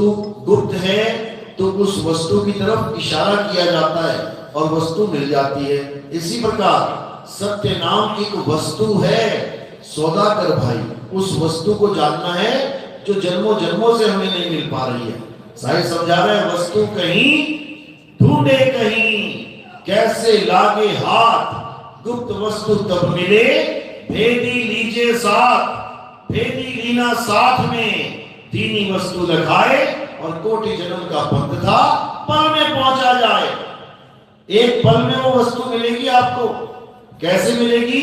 वस्तु गुप्त है तो उस वस्तु की तरफ इशारा किया जाता है और वस्तु मिल जाती है। इसी प्रकार सत्य नाम एक वस्तु है, सौदा कर भाई, उस वस्तु को जानना है जो जन्मों जन्मों से हमें नहीं मिल पा रही है। साहिब समझा रहे हैं, वस्तु कहीं ढूंढे कहीं, कैसे लागे हाथ, गुप्त वस्तु तब मिले, भेदी लीजे साथ, भेदी लीना साथ में, दीनी वस्तु लखाए और कोटि जन्म का पंथ था, पल में पहुंचा जाए। एक पल में वो वस्तु मिलेगी आपको। कैसे मिलेगी?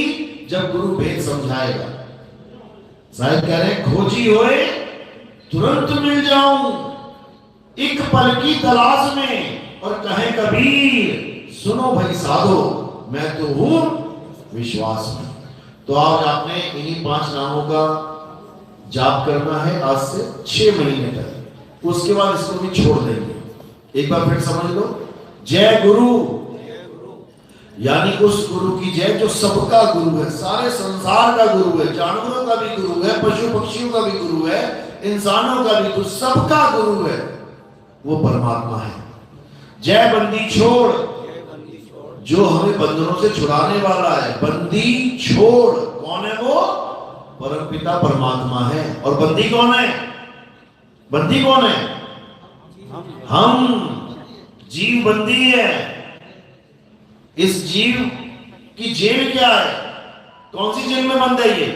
जब गुरु भेद समझाएगा। साहिब कह रहे हैं, खोजी होए तुरंत मिल जाऊं, एक पल की तलाश में, और कहे कबीर सुनो भाई साधो, मैं तो हूं विश्वास में। तो आज आपने इन्हीं 5 नामों का जाप करना है आज से 6 महीने तक। उसके बाद इसको भी छोड़ देंगे। एक बार फिर समझ लो, जय गुरु यानी उस गुरु की जय जो सबका गुरु है, सारे संसार का गुरु है, जानवरों का भी गुरु है, पशु पक्षियों का भी गुरु है, इंसानों का भी गुरु, सबका गुरु है, वो परमात्मा है। जय बंदी छोड़, जो हमें बंधनों से छुड़ाने वाला है। बंदी छोड़ कौन है? वो परमपिता परमात्मा है। और बंदी कौन है? बंदी कौन है? हम। जीव बंदी है। इस जीव की जेल क्या है? कौन सी जेल में बंद है ये?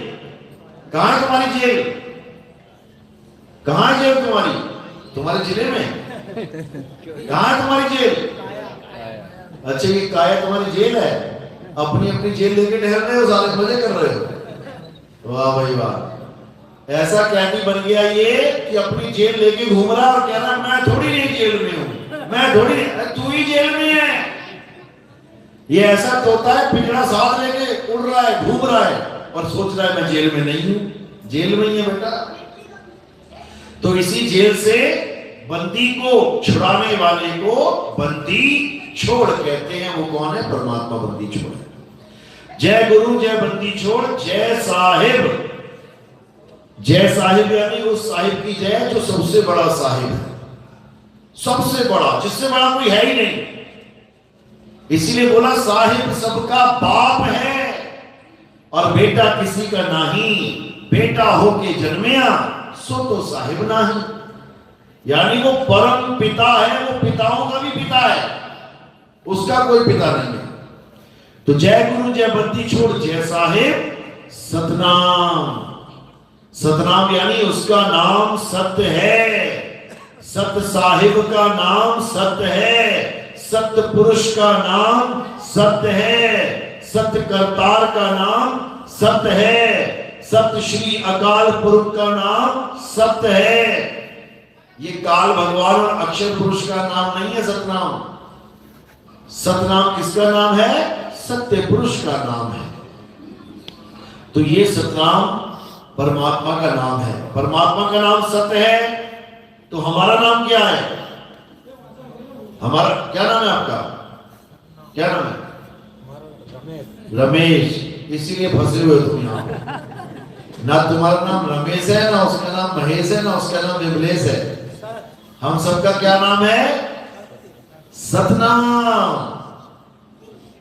कहां है तुम्हारी जेल? कहां है जेल तुम्हारी? तुम्हारे जिले में? कहां है तुम्हारी जेल? अच्छा, ये काया तुम्हारी जेल है? अपनी अपनी जेल लेके टहल रहे हो, सारे मजे कर रहे हो। वाह भाई वाह। ऐसा कैदी बन गया ये कि अपनी जेल लेके घूम रहा और कह रहा मैं थोड़ी नहीं जेल में हूं, मैं थोड़ी नहीं, तू ही जेल में है। ये ऐसा तोता है, पिंजरा साथ लेके उड़ रहा है, घूम रहा है और सोच रहा है मैं जेल में नहीं हूं। जेल में ही है बेटा। तो इसी जेल से बंदी को छुड़ाने वाले को बंदी छोड़ कहते हैं। वो कौन है? परमात्मा बंदी छोड़। जय गुरु, जय बंदी छोड़, जय साहिब। जय साहिब यानी उस साहिब की जय जो सबसे बड़ा साहिब है, सबसे बड़ा, जिससे बड़ा कोई है ही नहीं। इसीलिए बोला साहिब सबका बाप है और बेटा किसी का नहीं, बेटा होके जन्मिया सो तो साहिब नहीं। यानी वो परम पिता है, वो पिताओं का भी पिता है, उसका कोई पिता नहीं है। तो जय गुरु, जय बंदी छोड़, जय साहिब सतनाम। सतनाम यानी उसका नाम सत्य है, सत्य साहिब का नाम सत्य है, सत्य पुरुष का नाम सत्य है, सत्य करतार का नाम सत्य है, सत्य श्री अकाल पुरुष का नाम सत्य है। ये काल भगवान और अक्षर पुरुष का नाम नहीं है सतनाम। सतनाम किसका नाम है? सत्य पुरुष का नाम है। तो ये सतनाम परमात्मा का नाम है। परमात्मा का नाम सत्य है, तो हमारा नाम क्या है? हमारा क्या नाम है? आपका क्या नाम है? रमेश। इसीलिए फंसे हुए तुम यहाँ पे। ना तुम्हारा नाम रमेश है, ना उसका नाम महेश है, ना उसका नाम विमलेश है। हम सबका क्या नाम है? सतनाम।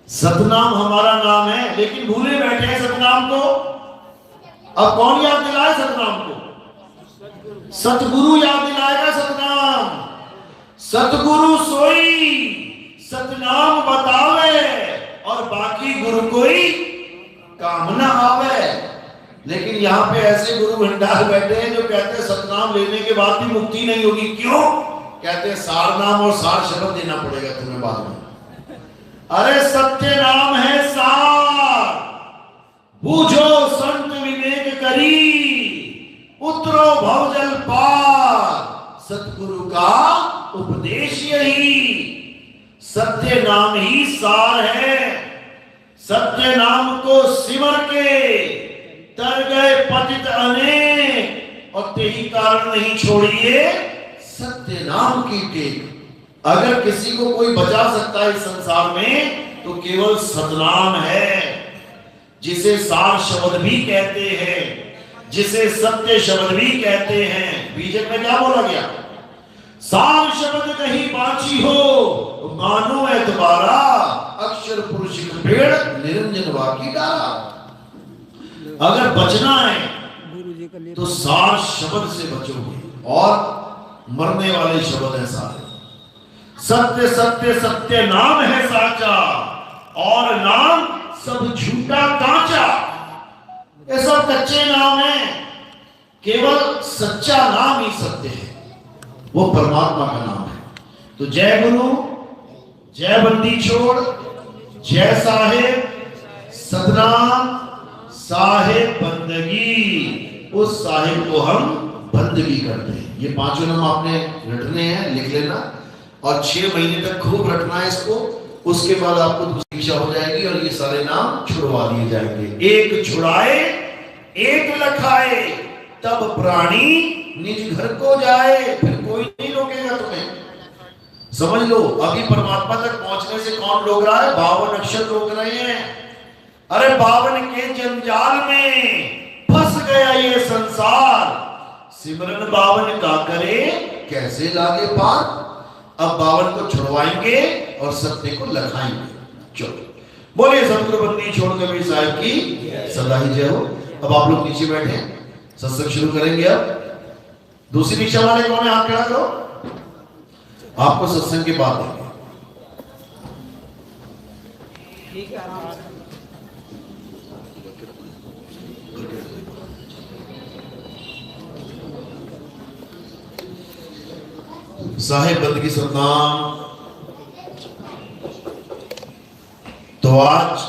सतनाम हमारा नाम है, लेकिन भूले बैठे हैं सतनाम को। अब कौन याद दिलाए सतनाम को? सतगुरु याद दिलाएगा सतनाम। सतगुरु सोई सतनाम बतावे और बाकी गुरु कोई काम ना आवे। लेकिन यहाँ पे ऐसे गुरु भंडार बैठे हैं जो कहते हैं सतनाम लेने के बाद भी मुक्ति नहीं होगी। क्यों? कहते हैं सार नाम और सार शब्द देना पड़ेगा तुम्हें बाद में। अरे सत्य नाम है सार, बूझो संत विवेक करी, उतरो भवजल पार, सतगुरु का उपदेश यही। सत्य नाम ही सार है। सत्य नाम को सिमर के तर गए पतित अनेक, और तेही कारण नहीं छोड़िए सत्य नाम की टेक। अगर किसी को कोई बचा सकता है इस संसार में तो केवल सतनाम है, जिसे सार शब्द भी कहते हैं, जिसे सत्य शब्द भी कहते हैं। बीजक में क्या बोला गया? मानो एतबारा, अक्षर पुरुष पेड़ निरंजन वाकी डारा। अगर बचना है तो सार शब्द से बचोगे, और मरने वाले शब्द है सारे। सत्य सत्य सत्य नाम है साचा, और नाम सब झूठा कांचा। ये सब कच्चे नाम है, केवल सच्चा नाम ही सत्य है, वो परमात्मा का नाम है। तो जय गुरु, जय बंदी छोड़, जय साहेब, सतनाम साहेब बंदगी। उस साहेब को हम बंदगी करते हैं। ये पांचों नाम आपने रटने हैं, लिख लेना, और 6 महीने तक खूब रटना है इसको। उसके बाद आपको दूसरी दिशा हो जाएगी और ये सारे नाम छुड़वा दिए जाएंगे। एक छुड़ाए एक लखाए, तब प्राणी निज घर को जाए। फिर कोई नहीं रोकेगा तुम्हें। समझ लो, अभी परमात्मा तक पहुंचने से कौन रोक रहा है? 52 अक्षर रोक रहे हैं। अरे 52 के जंजाल में फंस गया ये संसार, सिमरन 52 का करे कैसे लागे पार। अब 52 को छुड़वाएंगे और सत्य को लखाएंगे। चलो बोलिए सतगुरु बंदी छोड़ कबीर साहब की सदा ही जय हो। अब आप लोग नीचे बैठे, सत्संग शुरू करेंगे। अब दूसरी दीक्षा वाले कौन है? हाथ खड़ा करो, आपको सत्संग के बाद देंगे। साहेब बंदगी सतनाम। तो आज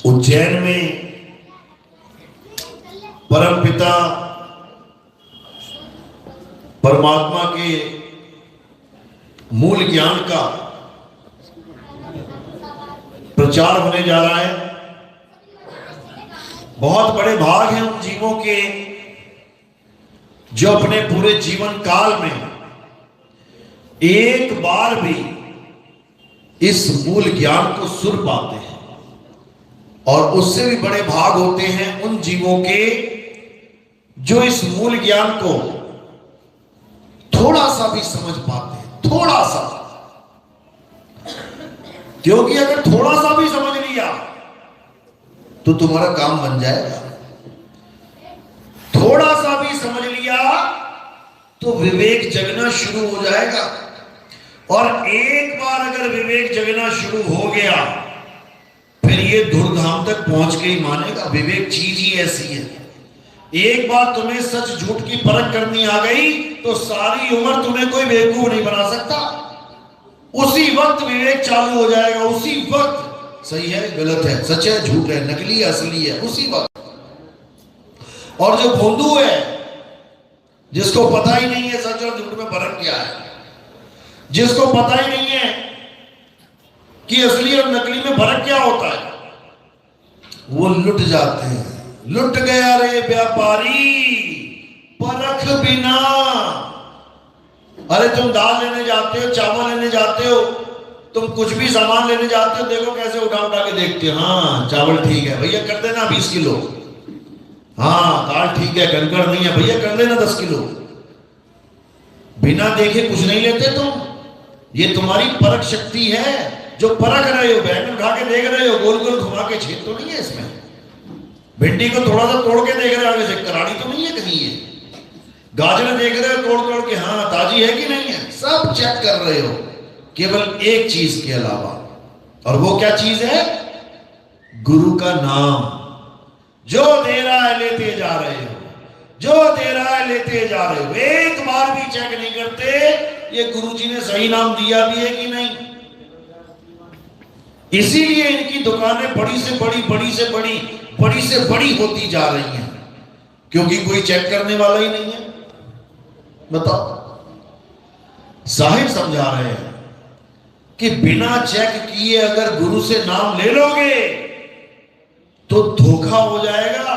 उज्जैन में परम पिता परमात्मा के मूल ज्ञान का प्रचार होने जा रहा है। बहुत बड़े भाग हैं उन जीवों के जो अपने पूरे जीवन काल में एक बार भी इस मूल ज्ञान को सुन पाते हैं, और उससे भी बड़े भाग होते हैं उन जीवों के जो इस मूल ज्ञान को थोड़ा सा भी समझ पाते हैं। थोड़ा सा, क्योंकि अगर थोड़ा सा भी समझ लिया तो तुम्हारा काम बन जाएगा। थोड़ा सा भी समझ लिया तो विवेक जगना शुरू हो जाएगा, और एक बार अगर विवेक जगना शुरू हो गया फिर ये धूमधाम तक पहुंच के ही मानेगा। विवेक चीज ही ऐसी है, एक बार तुम्हें सच झूठ की परख करनी आ गई तो सारी उम्र तुम्हें कोई बेवकूफ नहीं बना सकता। उसी वक्त विवेक चालू हो जाएगा, उसी वक्त सही है गलत है, सच है झूठ है, नकली है असली है, उसी वक्त। और जो भोंदू है, जिसको पता ही नहीं है सच और झूठ में फर्क क्या है, जिसको पता ही नहीं है कि असली और नकली में फर्क क्या होता है, वो लुट जाते हैं। लुट गया रे व्यापारी परख बिना। अरे तुम दाल लेने जाते हो, चावल लेने जाते हो, तुम कुछ भी सामान लेने जाते हो, देखो कैसे उठा उठा के देखते हो। हाँ चावल ठीक है भैया, कर देना 20 किलो। हाँ दाल ठीक है, कंकड़ नहीं है भैया, कर देना 10 किलो। बिना देखे कुछ नहीं लेते तुम। ये तुम्हारी परख शक्ति है जो परख रहे हो। बैंगन उठा के देख रहे हो, गोल गोल घुमा के, छेद तो नहीं है इसमें। भिंडी को थोड़ा सा तोड़ के देख रहे हो, आगे से कराड़ी तो नहीं है कहीं ये। गाजर देख रहे हो तोड़ तोड़ के, हाँ ताजी है कि नहीं है, सब चेक कर रहे हो, केवल एक चीज के अलावा। और वो क्या चीज है? गुरु का नाम। जो दे रहा है लेते जा रहे हो, जो दे रहा है लेते जा रहे हो। एक बार भी चेक नहीं करते ये गुरुजी ने सही नाम दिया भी है कि नहीं। इसीलिए इनकी दुकानें बड़ी से बड़ी, बड़ी से बड़ी, बड़ी से बड़ी होती जा रही हैं, क्योंकि कोई चेक करने वाला ही नहीं है। बताओ, साहिब समझा रहे हैं कि बिना चेक किए अगर गुरु से नाम ले लोगे तो धोखा हो जाएगा।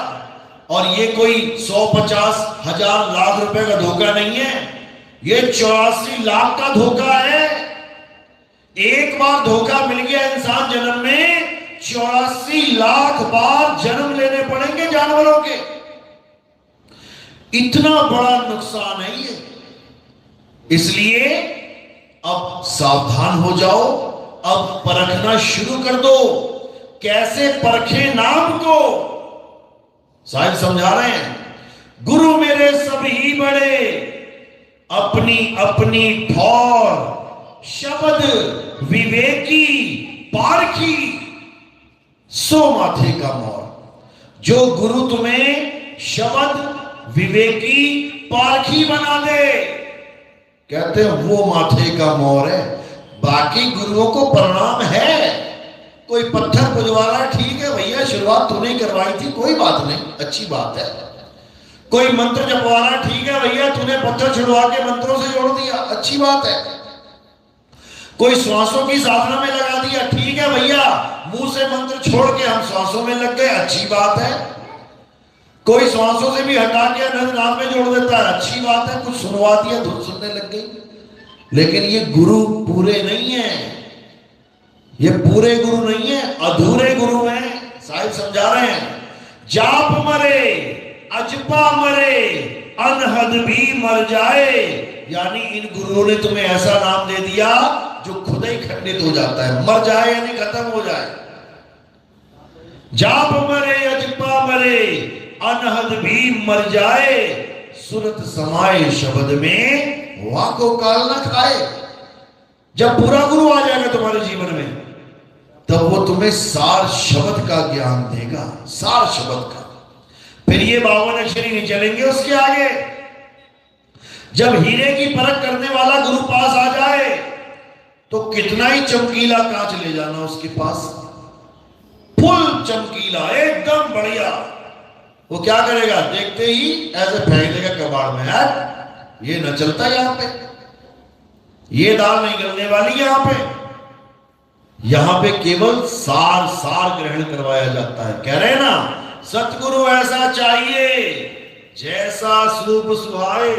और ये कोई 100, 50, 1000, लाख रुपए का धोखा नहीं है, ये 84 लाख का धोखा है। एक बार धोखा मिल गया इंसान जन्म में, 84 लाख बार जन्म लेने पड़ेंगे जानवरों के। इतना बड़ा नुकसान है ये। इसलिए अब सावधान हो जाओ, अब परखना शुरू कर दो। कैसे परखे नाम को? साहिब समझा रहे हैं, गुरु मेरे सभी बड़े, अपनी अपनी ठौर, शब्द विवेकी पारखी, सो माथे का मोर। जो गुरु तुम्हें शब्द विवेकी पारखी बना दे, कहते हैं वो माथे का मोर है। बाकी गुरुओं को परिणाम है। कोई पत्थर पुजवाना, ठीक है भैया, शुरुआत तूने करवाई थी, कोई बात नहीं, अच्छी बात है। कोई मंत्र जपवाना, ठीक है भैया, तूने पत्थर छुड़वा के मंत्रों से जोड़ दिया, अच्छी बात है। कोई श्वासों की साधना में लगा दिया, ठीक है भैया, मुंह से मंत्र छोड़ के हम श्वासों में लग गए, अच्छी बात है। कोई श्वासों से भी हटा के नाम में जोड़ देता है, अच्छी बात है। कुछ सुनवा दिया, धुन सुनने लग गई। लेकिन ये गुरु पूरे नहीं है, ये पूरे गुरु नहीं है, अधूरे गुरु हैं। साहिब समझा रहे हैं, जाप मरे अजपा मरे, अनहद भी मर जाए। यानी इन गुरुओं ने तुम्हें ऐसा नाम दे दिया जो खुद ही खंडित हो जाता है, मर जाए यानी खत्म हो जाए। जाप मरे अजपा मरे, अनहद भी मर जाए, सुरत समाए शब्द में, वाको काल न खाए। जब पूरा गुरु आ जाएगा तुम्हारे जीवन में, तब वो तुम्हें सार शब्द का ज्ञान देगा, सार शब्द का। फिर ये 52 अक्षरी नहीं चलेंगे उसके आगे। जब हीरे की परख करने वाला गुरु पास आ जाए, तो कितना ही चमकीला कांच ले जाना उसके पास, फुल चमकीला, एकदम बढ़िया। वो क्या करेगा, देखते ही ऐसे फेंक देगा कबाड़ में, यार ये न चलता यहां पे, ये दाल नहीं गलने वाली यहां पे। यहां पे केवल सार सार ग्रहण करवाया जाता है। कह रहे हैं ना, सतगुरु ऐसा चाहिए जैसा स्वरूप सुहाए,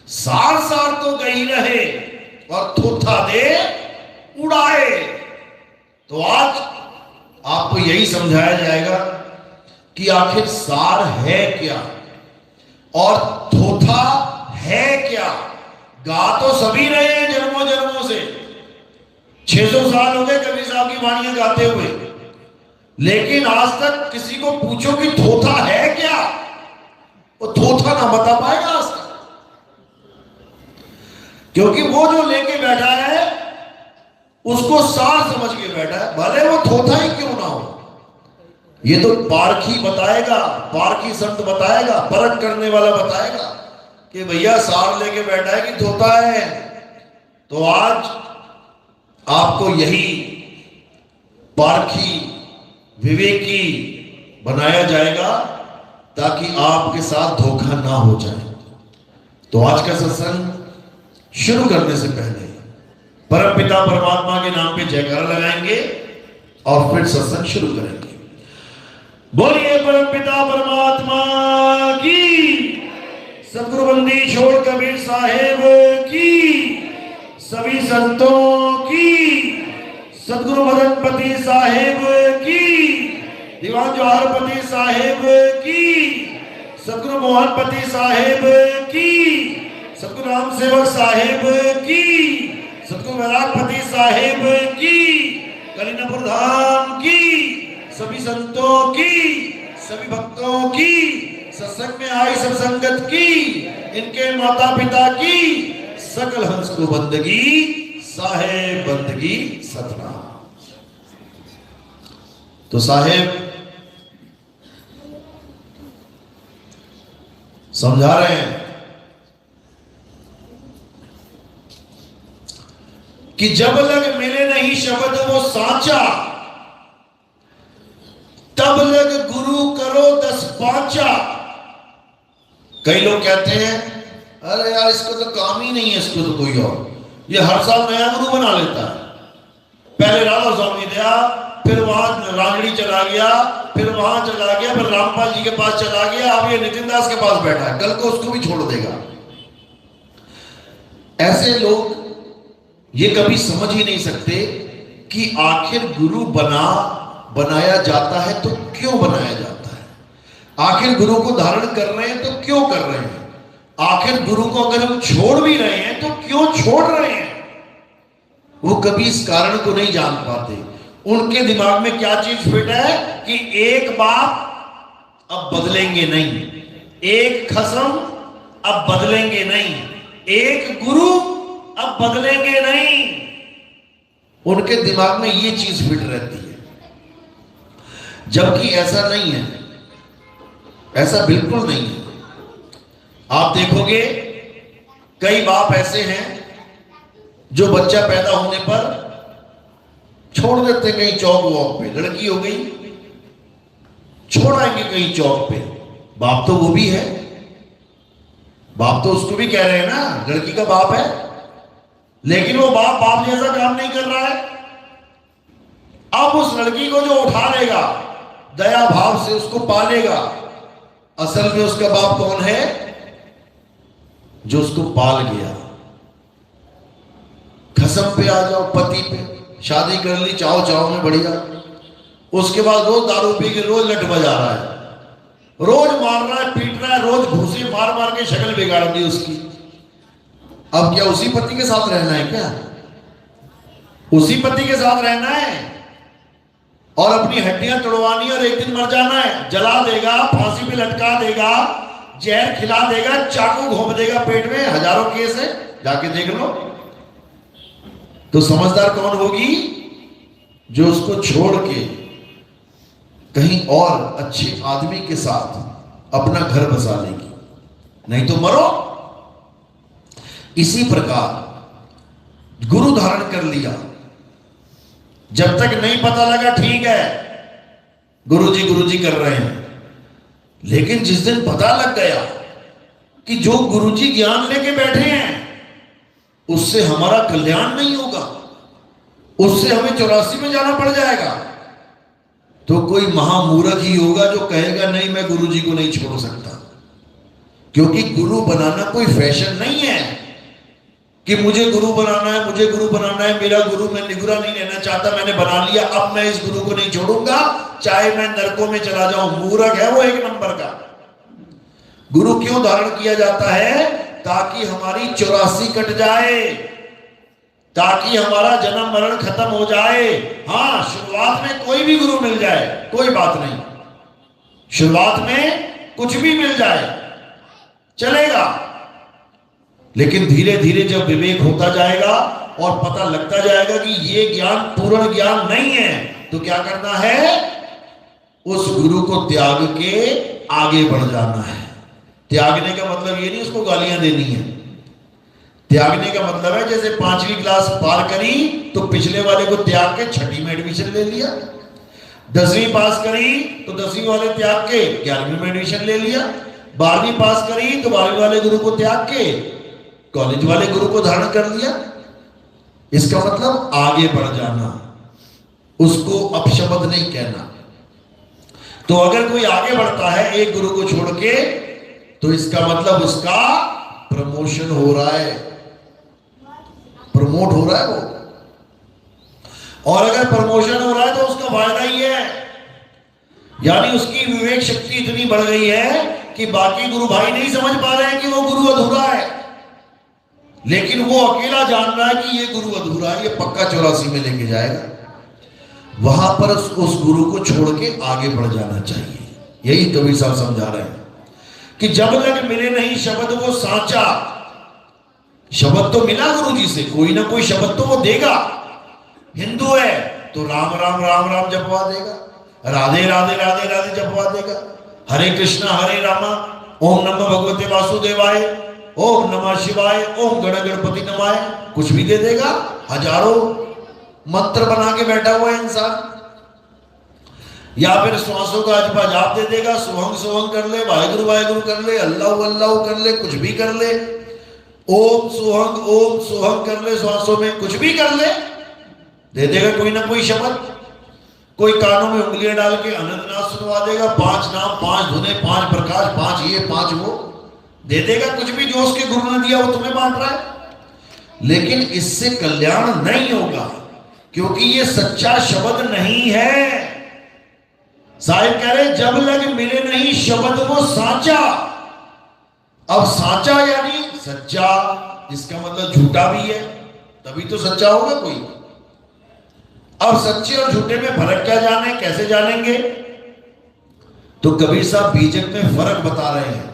सार सार तो गई रहे और थोथा दे उड़ाए। तो आज आपको यही समझाया जाएगा कि आखिर सार है क्या और थोथा है क्या। गा तो सभी रहे हैं जन्मों जन्मों से, 600 साल हो गए कबीर साहब की वाणियां गाते हुए, लेकिन आज तक किसी को पूछो कि थोथा है क्या, वो थोथा ना बता पाएगा आज तक। क्योंकि वो जो लेके बैठा है उसको सार समझ के बैठा है, भले वो थोथा ही क्यों ना हो। ये तो पारखी बताएगा, पारखी संत बताएगा, परख करने वाला बताएगा कि भैया सार लेके बैठा है कि थोथा है। तो आज आपको यही पारखी विवेकी बनाया जाएगा ताकि आपके साथ धोखा ना हो जाए। तो आज का सत्संग शुरू करने से पहले परम पिता परमात्मा के नाम पे जयकारा लगाएंगे और फिर सत्संग शुरू करेंगे। बोलिए परम पिता परमात्मा की, सतगुरु बंदी छोड़ कबीर साहेब की, सभी संतों की, सतगुरु मदनपति साहेब की, दीवान जवाहरपति साहेब की, सतगुरु मोहनपति साहेब की, सतगुरु राम सेवक साहेब की, सतगुरु वैरागपति साहेब की, कलीनापुर धाम की, सभी संतों की, सभी भक्तों की, सत्संग में आई सब संगत की, इनके माता पिता की, सकल हंस को बंदगी, साहेब बंदगी सतनाम। तो साहेब समझा रहे हैं कि जब लग मिले नहीं शब्द वो सांचा, तब लग गुरु करो 10 पांचा। कई लोग कहते हैं अरे यार इसको तो काम ही नहीं है, इसको तो कोई और, ये हर साल नया गुरु बना लेता है। पहले राधा स्वामी दिया, फिर वहां रांगड़ी चला गया, फिर वहां चला गया, फिर रामपाल जी के पास चला गया, अब ये नितिन दास के पास बैठा है, कल को उसको भी छोड़ देगा। ऐसे लोग ये कभी समझ ही नहीं सकते कि आखिर गुरु बनाया जाता है तो क्यों बनाया जाता है, आखिर गुरु को धारण कर रहे हैं तो क्यों कर रहे हैं, आखिर गुरु को अगर हम छोड़ भी रहे हैं तो क्यों छोड़ रहे हैं। वो कभी इस कारण को नहीं जान पाते। उनके दिमाग में क्या चीज फिट है कि एक बाप अब बदलेंगे नहीं, एक खसम अब बदलेंगे नहीं, एक गुरु अब बदलेंगे नहीं। उनके दिमाग में ये चीज फिट रहती है, जबकि ऐसा नहीं है, ऐसा बिल्कुल नहीं है। आप देखोगे कई बाप ऐसे हैं जो बच्चा पैदा होने पर छोड़ देते कहीं चौक वॉक पे, लड़की हो गई छोड़ आएंगे कहीं चौक पे। बाप तो वो भी है, बाप तो उसको भी कह रहे हैं ना, लड़की का बाप है, लेकिन वो बाप बाप जैसा काम नहीं कर रहा है। अब उस लड़की को जो उठा लेगा, दया भाव से उसको पालेगा, असल में उसका बाप कौन है? जो उसको पाल गया। कसम पे आ जाओ, पति पे शादी कर ली चाव चाव में बढ़िया, उसके बाद रोज दारू पी के रोज लट बजा रहा है, रोज मार रहा है, पीट रहा है, रोज घूसे मार मार के शक्ल बिगाड़ दी उसकी। अब क्या उसी पति के साथ रहना है? क्या उसी पति के साथ रहना है और अपनी हड्डियां तोड़वानी और एक दिन मर जाना है? जला देगा, फांसी पे लटका देगा, जहर खिला देगा, चाकू घोंप देगा पेट में, हजारों केस है, जाके देख लो। तो समझदार कौन होगी? जो उसको छोड़ के कहीं और अच्छे आदमी के साथ अपना घर बसा लेगी, नहीं तो मरो। इसी प्रकार गुरु धारण कर लिया, जब तक नहीं पता लगा ठीक है गुरुजी कर रहे हैं, लेकिन जिस दिन पता लग गया कि जो गुरुजी ज्ञान लेके बैठे हैं उससे हमारा कल्याण नहीं होगा, उससे हमें 84 में जाना पड़ जाएगा, तो कोई महामूर्ख ही होगा जो कहेगा नहीं मैं गुरुजी को नहीं छोड़ सकता। क्योंकि गुरु बनाना कोई फैशन नहीं है कि मुझे गुरु बनाना है, मुझे गुरु बनाना है, मेरा गुरु, मैं निगुरा नहीं लेना चाहता, मैंने बना लिया, अब मैं इस गुरु को नहीं छोड़ूंगा चाहे मैं नरकों में चला जाऊं। मूर्ख है वो एक नंबर का। गुरु क्यों धारण किया जाता है? ताकि हमारी 84 कट जाए, ताकि हमारा जन्म मरण खत्म हो जाए। हाँ, शुरुआत में कोई भी गुरु मिल जाए कोई बात नहीं, शुरुआत में कुछ भी मिल जाए चलेगा, लेकिन धीरे धीरे जब विवेक होता जाएगा और पता लगता जाएगा कि ये ज्ञान पूर्ण ज्ञान नहीं है, तो क्या करना है? उस गुरु को त्याग के आगे बढ़ जाना है। त्यागने का मतलब ये नहीं उसको गालियां देनी है, त्यागने का मतलब है जैसे 5वीं क्लास पार करी तो पिछले वाले को त्याग के 6ठी में एडमिशन ले लिया, 10वीं पास करी तो 10वीं वाले त्याग के 11वीं में एडमिशन ले लिया, 12वीं पास करी तो 12वीं वाले गुरु को त्याग के कॉलेज वाले गुरु को धारण कर लिया। इसका मतलब आगे बढ़ जाना, उसको अपशब्द नहीं कहना। तो अगर कोई आगे बढ़ता है एक गुरु को छोड़ के, तो इसका मतलब उसका प्रमोशन हो रहा है, प्रमोट हो रहा है वो। और अगर प्रमोशन हो रहा है तो उसका फायदा ही है, यानी उसकी विवेक शक्ति इतनी बढ़ गई है कि बाकी गुरु भाई नहीं समझ पा रहे हैं कि वो गुरु अधूरा है, लेकिन वो अकेला जान रहा है कि ये गुरु अधूरा है, ये पक्का 84 में लेके जाएगा। वहां पर उस गुरु को छोड़ के आगे बढ़ जाना चाहिए। यही कबीर साहब समझा रहे हैं कि जब तक मिले नहीं शब्द वो साचा। शब्द तो मिला गुरु जी से, कोई ना कोई शब्द तो वो देगा। हिंदू है तो राम राम राम राम जपवा देगा, राधे राधे राधे राधे जपवा देगा, हरे कृष्णा हरे रामा, ओम नमः भगवते वासुदेवाय, ओम नमः शिवाय, ओम गण गणपति नमाय, कुछ भी दे देगा। हजारों मंत्र बना के बैठा हुआ है इंसान, या फिर श्वासों का अजपा जाप दे देगा, सोहंग सोहंग कर ले, वाहेगुरु कर ले, अल्लाह अल्लाह कर ले, कुछ भी कर ले, ओम सोहंग कर ले, श्वासों में कुछ भी कर ले, दे देगा कोई ना कोई शब्द। कोई कानों में उंगलियां डाल के अनंतनाथ सुनवा देगा, 5 नाम 5 धुने 5 प्रकाश 5 ये 5 वो दे देगा। कुछ भी जो उसके गुरु ने दिया वो तुम्हें बांट रहा है, लेकिन इससे कल्याण नहीं होगा, क्योंकि ये सच्चा शब्द नहीं है। साहिब कह रहे जब लग मिले नहीं शब्द वो साचा। अब साचा यानी सच्चा, इसका मतलब झूठा भी है, तभी तो सच्चा होगा कोई। अब सच्चे और झूठे में फर्क क्या जाने, कैसे जानेंगे? तो कबीर साहब बीजक में फर्क बता रहे हैं।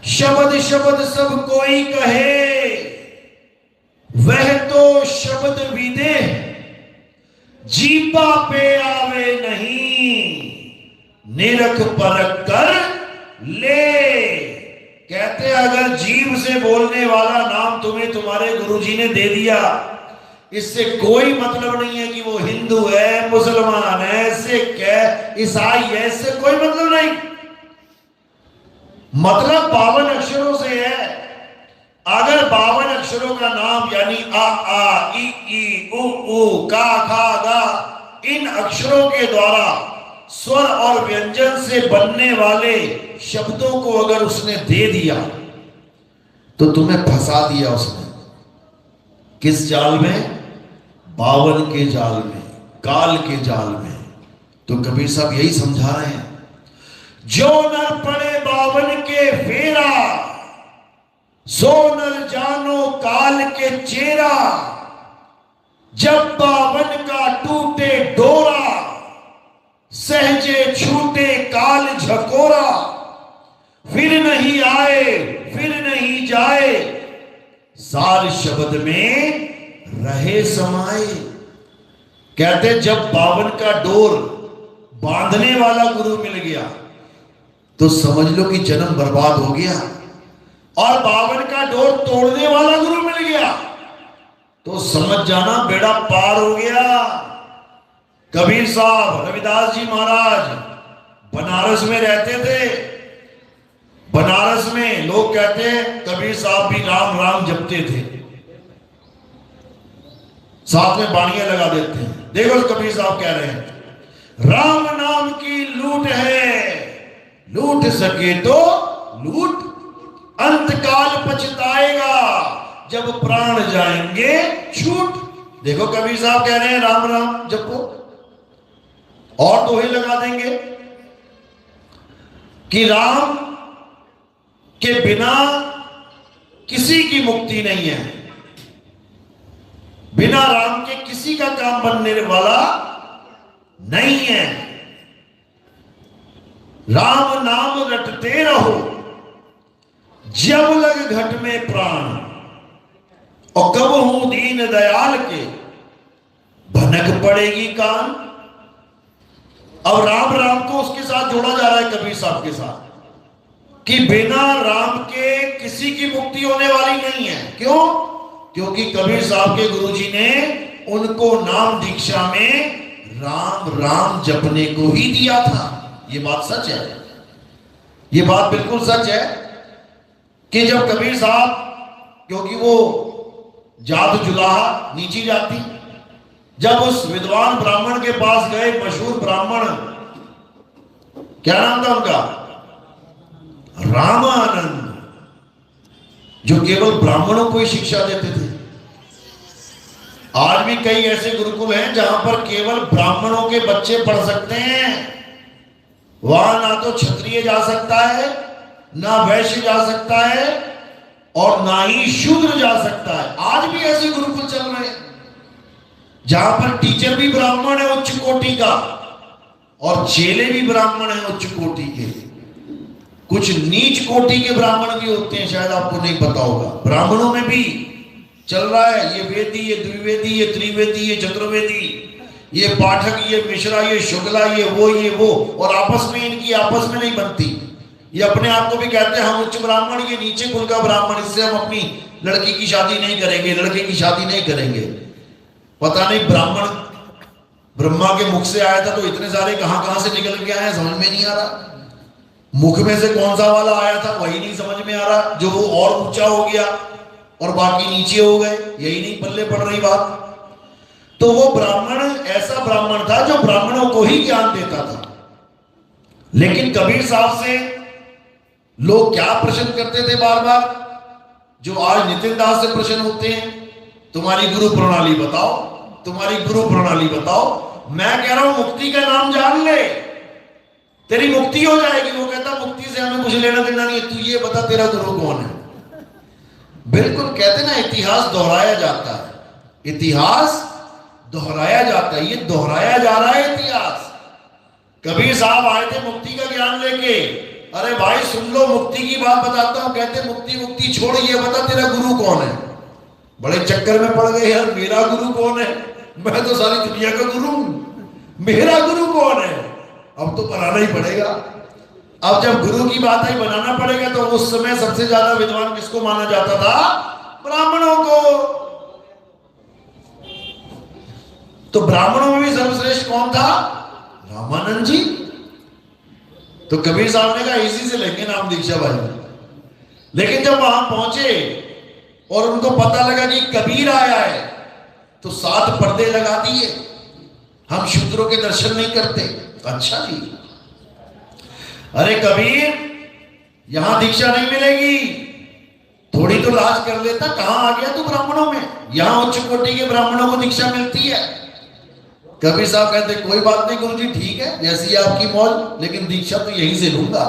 शब्द शब्द सब कोई कहे, वह तो शब्द विदे, जीपा पे आवे नहीं, निरख परख कर ले। कहते अगर जीव से बोलने वाला नाम तुम्हें तुम्हारे गुरुजी ने दे दिया, इससे कोई मतलब नहीं है कि वो हिंदू है, मुसलमान है, सिख है, ईसाई है, इससे कोई मतलब नहीं। मतलब 52 अक्षरों से है। अगर 52 अक्षरों का नाम यानी आ आ ई ई उ उ का खा गा, इन अक्षरों के द्वारा स्वर और व्यंजन से बनने वाले शब्दों को अगर उसने दे दिया तो तुम्हें फंसा दिया उसने। किस जाल में? 52 के जाल में, काल के जाल में। तो कबीर साहब यही समझा रहे हैं, जो नर पड़े 52 के फेरा, सो नर जानो काल के चेरा। जब 52 का टूटे डोरा, सहजे छूटे काल झकोरा। फिर नहीं आए फिर नहीं जाए, सार शब्द में रहे समाए। कहते जब 52 का डोर बांधने वाला गुरु मिल गया तो समझ लो कि जन्म बर्बाद हो गया, और 52 का डोर तोड़ने वाला गुरु मिल गया तो समझ जाना बेड़ा पार हो गया। कबीर साहब, रविदास जी महाराज बनारस में रहते थे। बनारस में लोग कहते हैं कबीर साहब भी राम राम जपते थे, साथ में बाणियां लगा देते हैं। देखो कबीर साहब कह रहे हैं, राम नाम की लूट है, लूट सके तो लूट, अंतकाल पछताएगा जब प्राण जाएंगे छूट। देखो कबीर साहब कह रहे हैं राम राम जपो, और दोहे लगा देंगे कि राम के बिना किसी की मुक्ति नहीं है, बिना राम के किसी का काम बनने वाला नहीं है। राम नाम रटते रहो, जब लग घट में प्राण, और कब हूं दीन दयाल के, भनक पड़ेगी कान। अब राम राम को उसके साथ जोड़ा जा रहा है कबीर साहब के साथ, कि बिना राम के किसी की मुक्ति होने वाली नहीं है। क्यों? क्योंकि कबीर साहब के गुरुजी ने उनको नाम दीक्षा में राम राम जपने को ही दिया था। ये बात सच है, ये बात बिल्कुल सच है कि जब कबीर साहब, क्योंकि वो जात जुलाहा नीची जाति, जब उस विद्वान ब्राह्मण के पास गए, मशहूर ब्राह्मण, क्या नाम था उनका? रामानंद, जो केवल ब्राह्मणों को ही शिक्षा देते थे। आज भी कई ऐसे गुरुकुल हैं जहां पर केवल ब्राह्मणों के बच्चे पढ़ सकते हैं। वहां ना तो क्षत्रिय जा सकता है, ना वैश्य जा सकता है, और ना ही शूद्र जा सकता है। आज भी ऐसे गुरुकुल चल रहे हैं जहां पर टीचर भी ब्राह्मण है उच्च कोटि का, और चेले भी ब्राह्मण है उच्च कोटि के। कुछ नीच कोटि के ब्राह्मण भी होते हैं, शायद आपको नहीं पता होगा। ब्राह्मणों में भी चल रहा है ये वेदी, ये द्विवेदी, ये त्रिवेदी, ये चतुर्वेदी, ये पाठक, ये मिश्रा, ये शुक्ला, ये वो, और आपस में इनकी आपस में नहीं बनती। ये अपने आप को भी कहते हैं हम उच्च ब्राह्मण, ये नीचे कुल का ब्राह्मण, इससे हम अपनी लड़की की शादी नहीं करेंगे, लड़के की शादी नहीं करेंगे। पता नहीं ब्राह्मण ब्रह्मा के मुख से आया था तो इतने सारे कहां से निकल के आए हैं, समझ में नहीं आ रहा। मुख में से कौन सा वाला आया था वही नहीं समझ में आ रहा, जो वो और ऊंचा हो गया और बाकी नीचे हो गए, यही नहीं पल्ले पड़ रही बात। तो वो ब्राह्मण ऐसा ब्राह्मण था जो ब्राह्मणों को ही ज्ञान देता था। लेकिन कबीर साहब से लोग क्या प्रश्न करते थे बार बार, जो आज नितिन दास से प्रश्न होते हैं, तुम्हारी गुरु प्रणाली बताओ, तुम्हारी गुरु प्रणाली बताओ। मैं कह रहा हूं मुक्ति का नाम जान ले, तेरी मुक्ति हो जाएगी। वो कहता मुक्ति से हमें कुछ लेना देना नहीं है, तू ये बता तेरा गुरु कौन है। बिल्कुल कहते ना, इतिहास दोहराया जाता है। इतिहास दोहराया जाता है, ये दोहराया जा रहा है इतिहास। कबीर साहब आए थे मुक्ति का ज्ञान लेके। अरे भाई सुन लो, मुक्ति की बात बताता हूं। कहते मुक्ति मुक्ति छोड़, ये बता तेरा गुरु कौन है। बड़े चक्कर में पड़ गए यार, मेरा गुरु कौन है? मैं तो सारी दुनिया का गुरु हूं, मेरा गुरु कौन है? अब तो बनाना ही पड़ेगा। अब जब गुरु की बात है बनाना पड़ेगा, तो उस समय सबसे ज्यादा विद्वान किसको माना जाता था? ब्राह्मणों को। तो ब्राह्मणों में भी सर्वश्रेष्ठ कौन था? रामानंद जी। तो कबीर साहब ने कहा इसी से लेंगे नाम दीक्षा भाई। लेकिन जब वहां पहुंचे और उनको पता लगा कि कबीर आया है, तो 7 पर्दे लगा दिए। हम शूद्रों के दर्शन नहीं करते। अच्छा जी, अरे कबीर यहां दीक्षा नहीं मिलेगी, थोड़ी तो लाज कर लेता। कहां आ गया तू ब्राह्मणों में? यहां उच्च कोटि के ब्राह्मणों को दीक्षा मिलती है। कबीर साहब कहते कोई बात नहीं गुरुजी, ठीक है जैसी आपकी मौज, लेकिन दीक्षा तो यहीं से लूंगा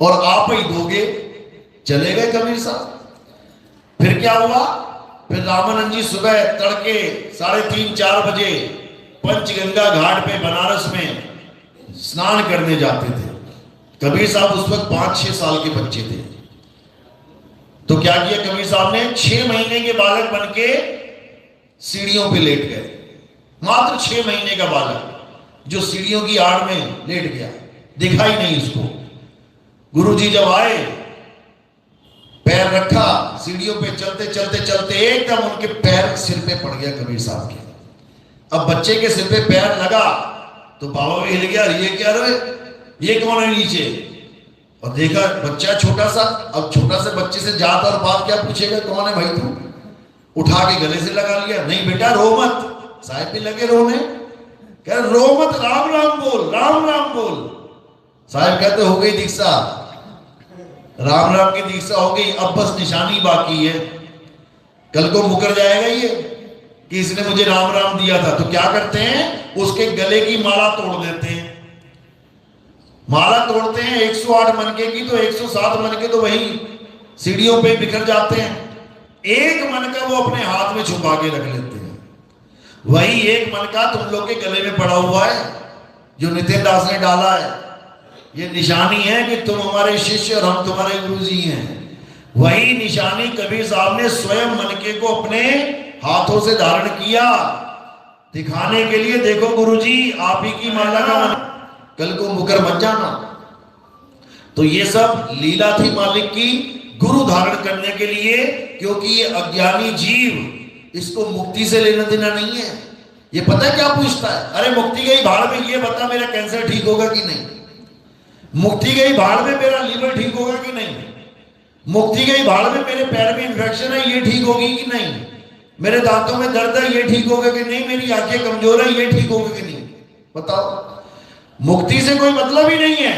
और आप ही दोगे। चले गए कबीर साहब। फिर क्या हुआ? फिर रामानंद जी सुबह तड़के 3:30-4 बजे पंचगंगा घाट पे बनारस में स्नान करने जाते थे। कबीर साहब उस वक्त 5-6 साल के बच्चे थे। तो क्या किया कबीर साहब ने? 6 महीने के बालक बन के सीढ़ियों पे लेट गए। मात्र 6 महीने का बालक जो सीढ़ियों की आड़ में लेट गया, दिखाई नहीं उसको। गुरुजी जब आए, पैर रखा सीढ़ियों पे, चलते चलते चलते एकदम उनके पैर सिर पे पड़ गया कबीर साहब के। अब बच्चे के सिर पे पैर लगा तो बाबा भी हिल गया, ये क्या रहे, ये कौन है नीचे? और देखा बच्चा छोटा सा। अब छोटा से बच्चे से जात और बात क्या पूछेगा, कौन है भाई तू? उठा के गले से लगा लिया। नहीं बेटा रो मत। साहब भी लगे रोने, कह रो मत, राम राम बोल, राम राम बोल। साहब कहते हो गई दीक्षा, राम राम की दीक्षा हो गई, अब बस निशानी बाकी है। कल को मुकर जाएगा ये कि इसने मुझे राम राम दिया था। तो क्या करते हैं? उसके गले की माला तोड़ देते हैं। माला तोड़ते हैं 108 मनके की, तो 107 मनके तो वही सीढ़ियों पे बिखर जाते हैं। एक मनका वो अपने हाथ में छुपा के रख लेते हैं। वही एक मनका तुम लोग के गले में पड़ा हुआ है, जो नितिन दास ने डाला है। ये निशानी है कि तुम हमारे शिष्य और हम तुम्हारे गुरुजी हैं। वही निशानी कबीर साहब ने स्वयं मनके को अपने हाथों से धारण किया, दिखाने के लिए, देखो गुरुजी आप ही की माला का मन, कल को मुकर मत जाना। तो ये सब लीला थी मालिक की, गुरु धारण करने के लिए, क्योंकि ये अज्ञानी जीव, इसको मुक्ति से लेना देना नहीं है। ये पता है क्या पूछता है? अरे मुक्ति गई भाड़ में, ये बता मेरा कैंसर ठीक होगा कि नहीं? मुक्ति गई भाड़ में, मेरा लीवर ठीक होगा कि नहीं? मुक्ति गई भाड़ में, मेरे पैर में इंफेक्शन है, ये ठीक होगी कि नहीं? मेरे दांतों में दर्द है, ये ठीक होगा कि नहीं? मेरी आंखें कमजोर है, ये ठीक होगा कि नहीं? बताओ। मुक्ति से कोई मतलब ही नहीं है।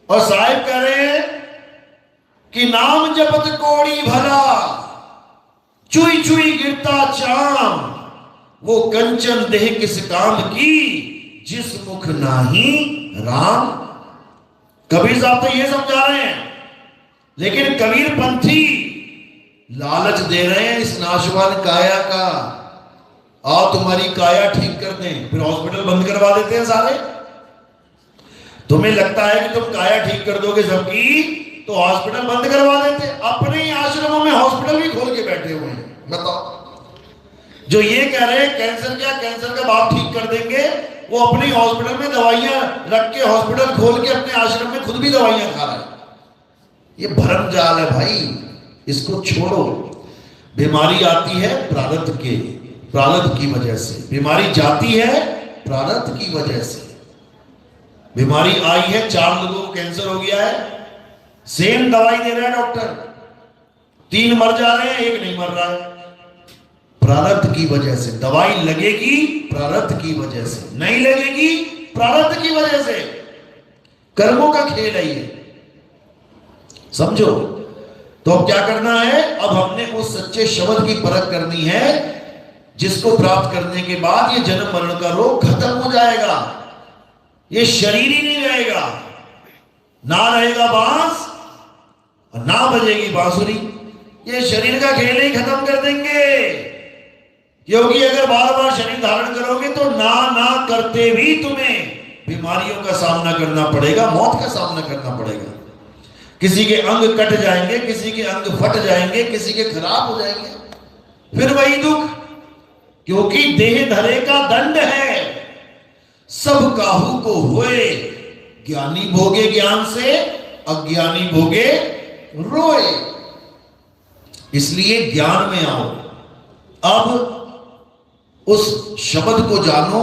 और साहिब कह रहे हैं कि नाम जपत कोड़ी भला, चुई चुई गिरता चाम, वो कंचन देह किस काम की, जिस मुख नाही राम। कबीर साहब तो ये समझा रहे हैं, लेकिन कबीर पंथी लालच दे रहे हैं इस नाशवान काया का। आओ तुम्हारी काया ठीक कर दें, फिर हॉस्पिटल बंद करवा देते हैं सारे। तुम्हें लगता है कि तुम काया ठीक कर दोगे सबकी, तो हॉस्पिटल बंद करवा देते। अपने ही आश्रमों में हॉस्पिटल भी खोल के बैठे हुए हैं। बताओ, जो ये कह रहे हैं कैंसर क्या, कैंसर का बाप ठीक कर देंगे, वो अपनी हॉस्पिटल में दवाइयां रख के, हॉस्पिटल खोल के अपने आश्रम में खुद भी दवाइयां खा रहे हैं। ये भ्रम जाल है भाई, इसको छोड़ो। बीमारी आती है प्रारब्ध की वजह से, बीमारी जाती है प्रारब्ध की वजह से। बीमारी आई है, 4 लोगों को कैंसर हो गया है, सेम दवाई दे रहा है डॉक्टर, 3 मर जा रहे हैं, 1 नहीं मर रहा है। प्रारब्ध की वजह से दवाई लगेगी, प्रारब्ध की वजह से नहीं लगेगी, प्रारब्ध की वजह से। कर्मों का खेल है ये, समझो। तो अब क्या करना है? अब हमने उस सच्चे शब्द की परख करनी है, जिसको प्राप्त करने के बाद ये जन्म मरण का रोग खत्म हो जाएगा। ये शरीर ही नहीं रहेगा, ना रहेगा बांस और ना बजेगी बांसुरी। ये शरीर का खेल ही खत्म कर देंगे। क्योंकि अगर बार बार शरीर धारण करोगे तो ना ना करते भी तुम्हें बीमारियों का सामना करना पड़ेगा, मौत का सामना करना पड़ेगा। किसी के अंग कट जाएंगे, किसी के अंग फट जाएंगे, किसी के खराब हो जाएंगे, फिर वही दुख। क्योंकि देह धरे का दंड है, सब काहू को होए, ज्ञानी भोगे ज्ञान से, अज्ञानी भोगे रोए। इसलिए ज्ञान में आओ। अब उस शब्द को जानो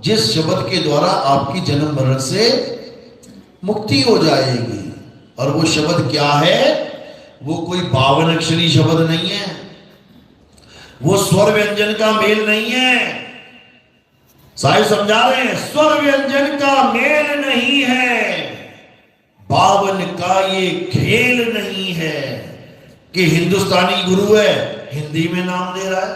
जिस शब्द के द्वारा आपकी जन्म मरण से मुक्ति हो जाएगी। और वो शब्द क्या है? वो कोई 52 अक्षरी शब्द नहीं है, वो स्वर व्यंजन का मेल नहीं है। साहिब समझा रहे हैं, स्वर व्यंजन का मेल नहीं है, 52 का ये खेल नहीं है कि हिंदुस्तानी गुरु है, हिंदी में नाम दे रहा है,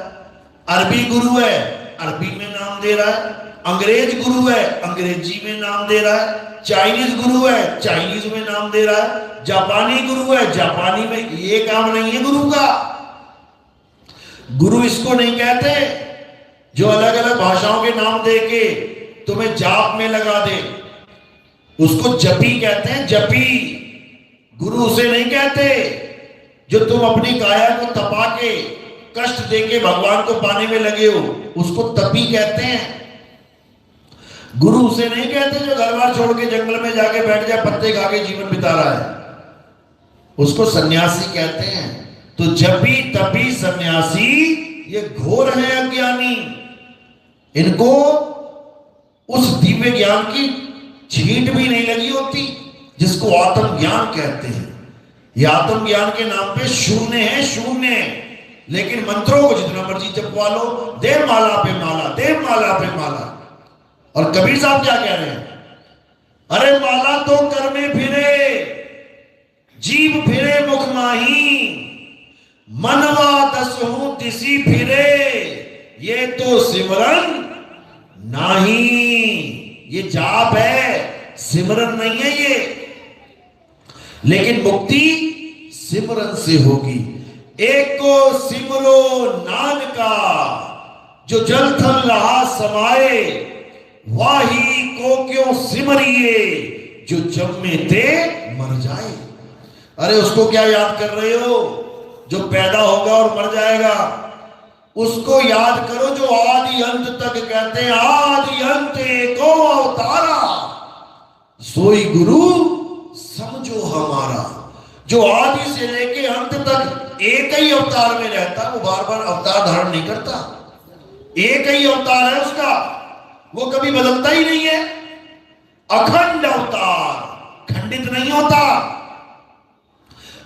अरबी गुरु है, अरबी में नाम दे रहा है, अंग्रेज गुरु है, अंग्रेजी में नाम दे रहा है, चाइनीज गुरु है, चाइनीज में नाम दे रहा है, जापानी गुरु है, जापानी में। ये काम नहीं है गुरु का। गुरु इसको नहीं कहते जो अलग अलग भाषाओं के नाम दे के तुम्हें जाप में लगा दे, उसको जपी कहते हैं, जपी। गुरु उसे नहीं कहते जो तुम अपनी काया को तपा के कष्ट देके भगवान को पाने में लगे हो, उसको तपी कहते हैं। गुरु उसे नहीं कहते जो घर बार छोड़ के जंगल में जाके बैठ जाए, पत्ते खा के जीवन बिता रहा है, उसको सन्यासी कहते हैं। तो जपी तपी सन्यासी ये घोर है अज्ञानी। इनको उस दिव्य ज्ञान की छींट भी नहीं लगी होती जिसको आत्मज्ञान कहते हैं। ये आत्मज्ञान के नाम पे शून्य है, शून्य। लेकिन मंत्रों को जितना मर्जी जपवा लो, देव माला पे माला, देव माला पे माला। और कबीर साहब क्या कह रहे हैं? अरे माला तो कर में फिरे, जीव फिरे मुख माही, मनवा दसहु तिसी फिरे, ये तो सिमरन नहीं। ये जाप है, सिमरन नहीं है ये। लेकिन मुक्ति सिमरन से होगी। एक को सिमरो नानका, जो जल थल रहा समाए, वाही को क्यों सिमरिए, जो जम्मे ते मर जाए। अरे उसको क्या याद कर रहे हो जो पैदा होगा और मर जाएगा? उसको याद करो जो आदि अंत तक कहते हैं, आदि अंत को अवतारा, सोई गुरु समझो हमारा। जो आदि से लेके अंत तक एक ही अवतार में रहता, वो बार बार अवतार धारण नहीं करता। एक ही अवतार है उसका, वो कभी बदलता ही नहीं है। अखंड अवतार, खंडित नहीं होता।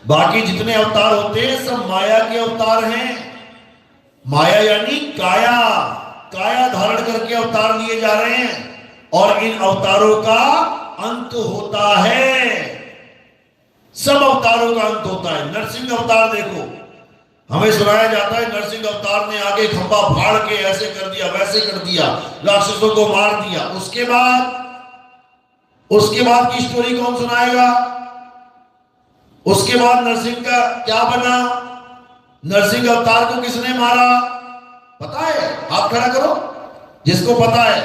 बाकी जितने अवतार होते हैं सब माया के अवतार हैं। माया यानी काया, काया धारण करके अवतार लिए जा रहे हैं। और इन अवतारों का अंत होता है। सब अवतारों का अंत होता है। नरसिंह अवतार देखो, हमें सुनाया जाता है नरसिंह अवतार ने आगे खंभा फाड़ के ऐसे कर दिया, वैसे कर दिया, राक्षसों को मार दिया। उसके बाद की स्टोरी कौन सुनाएगा? उसके बाद नरसिंह का क्या बना? नरसिंह अवतार को किसने मारा पता है? हाथ खड़ा करो जिसको पता है।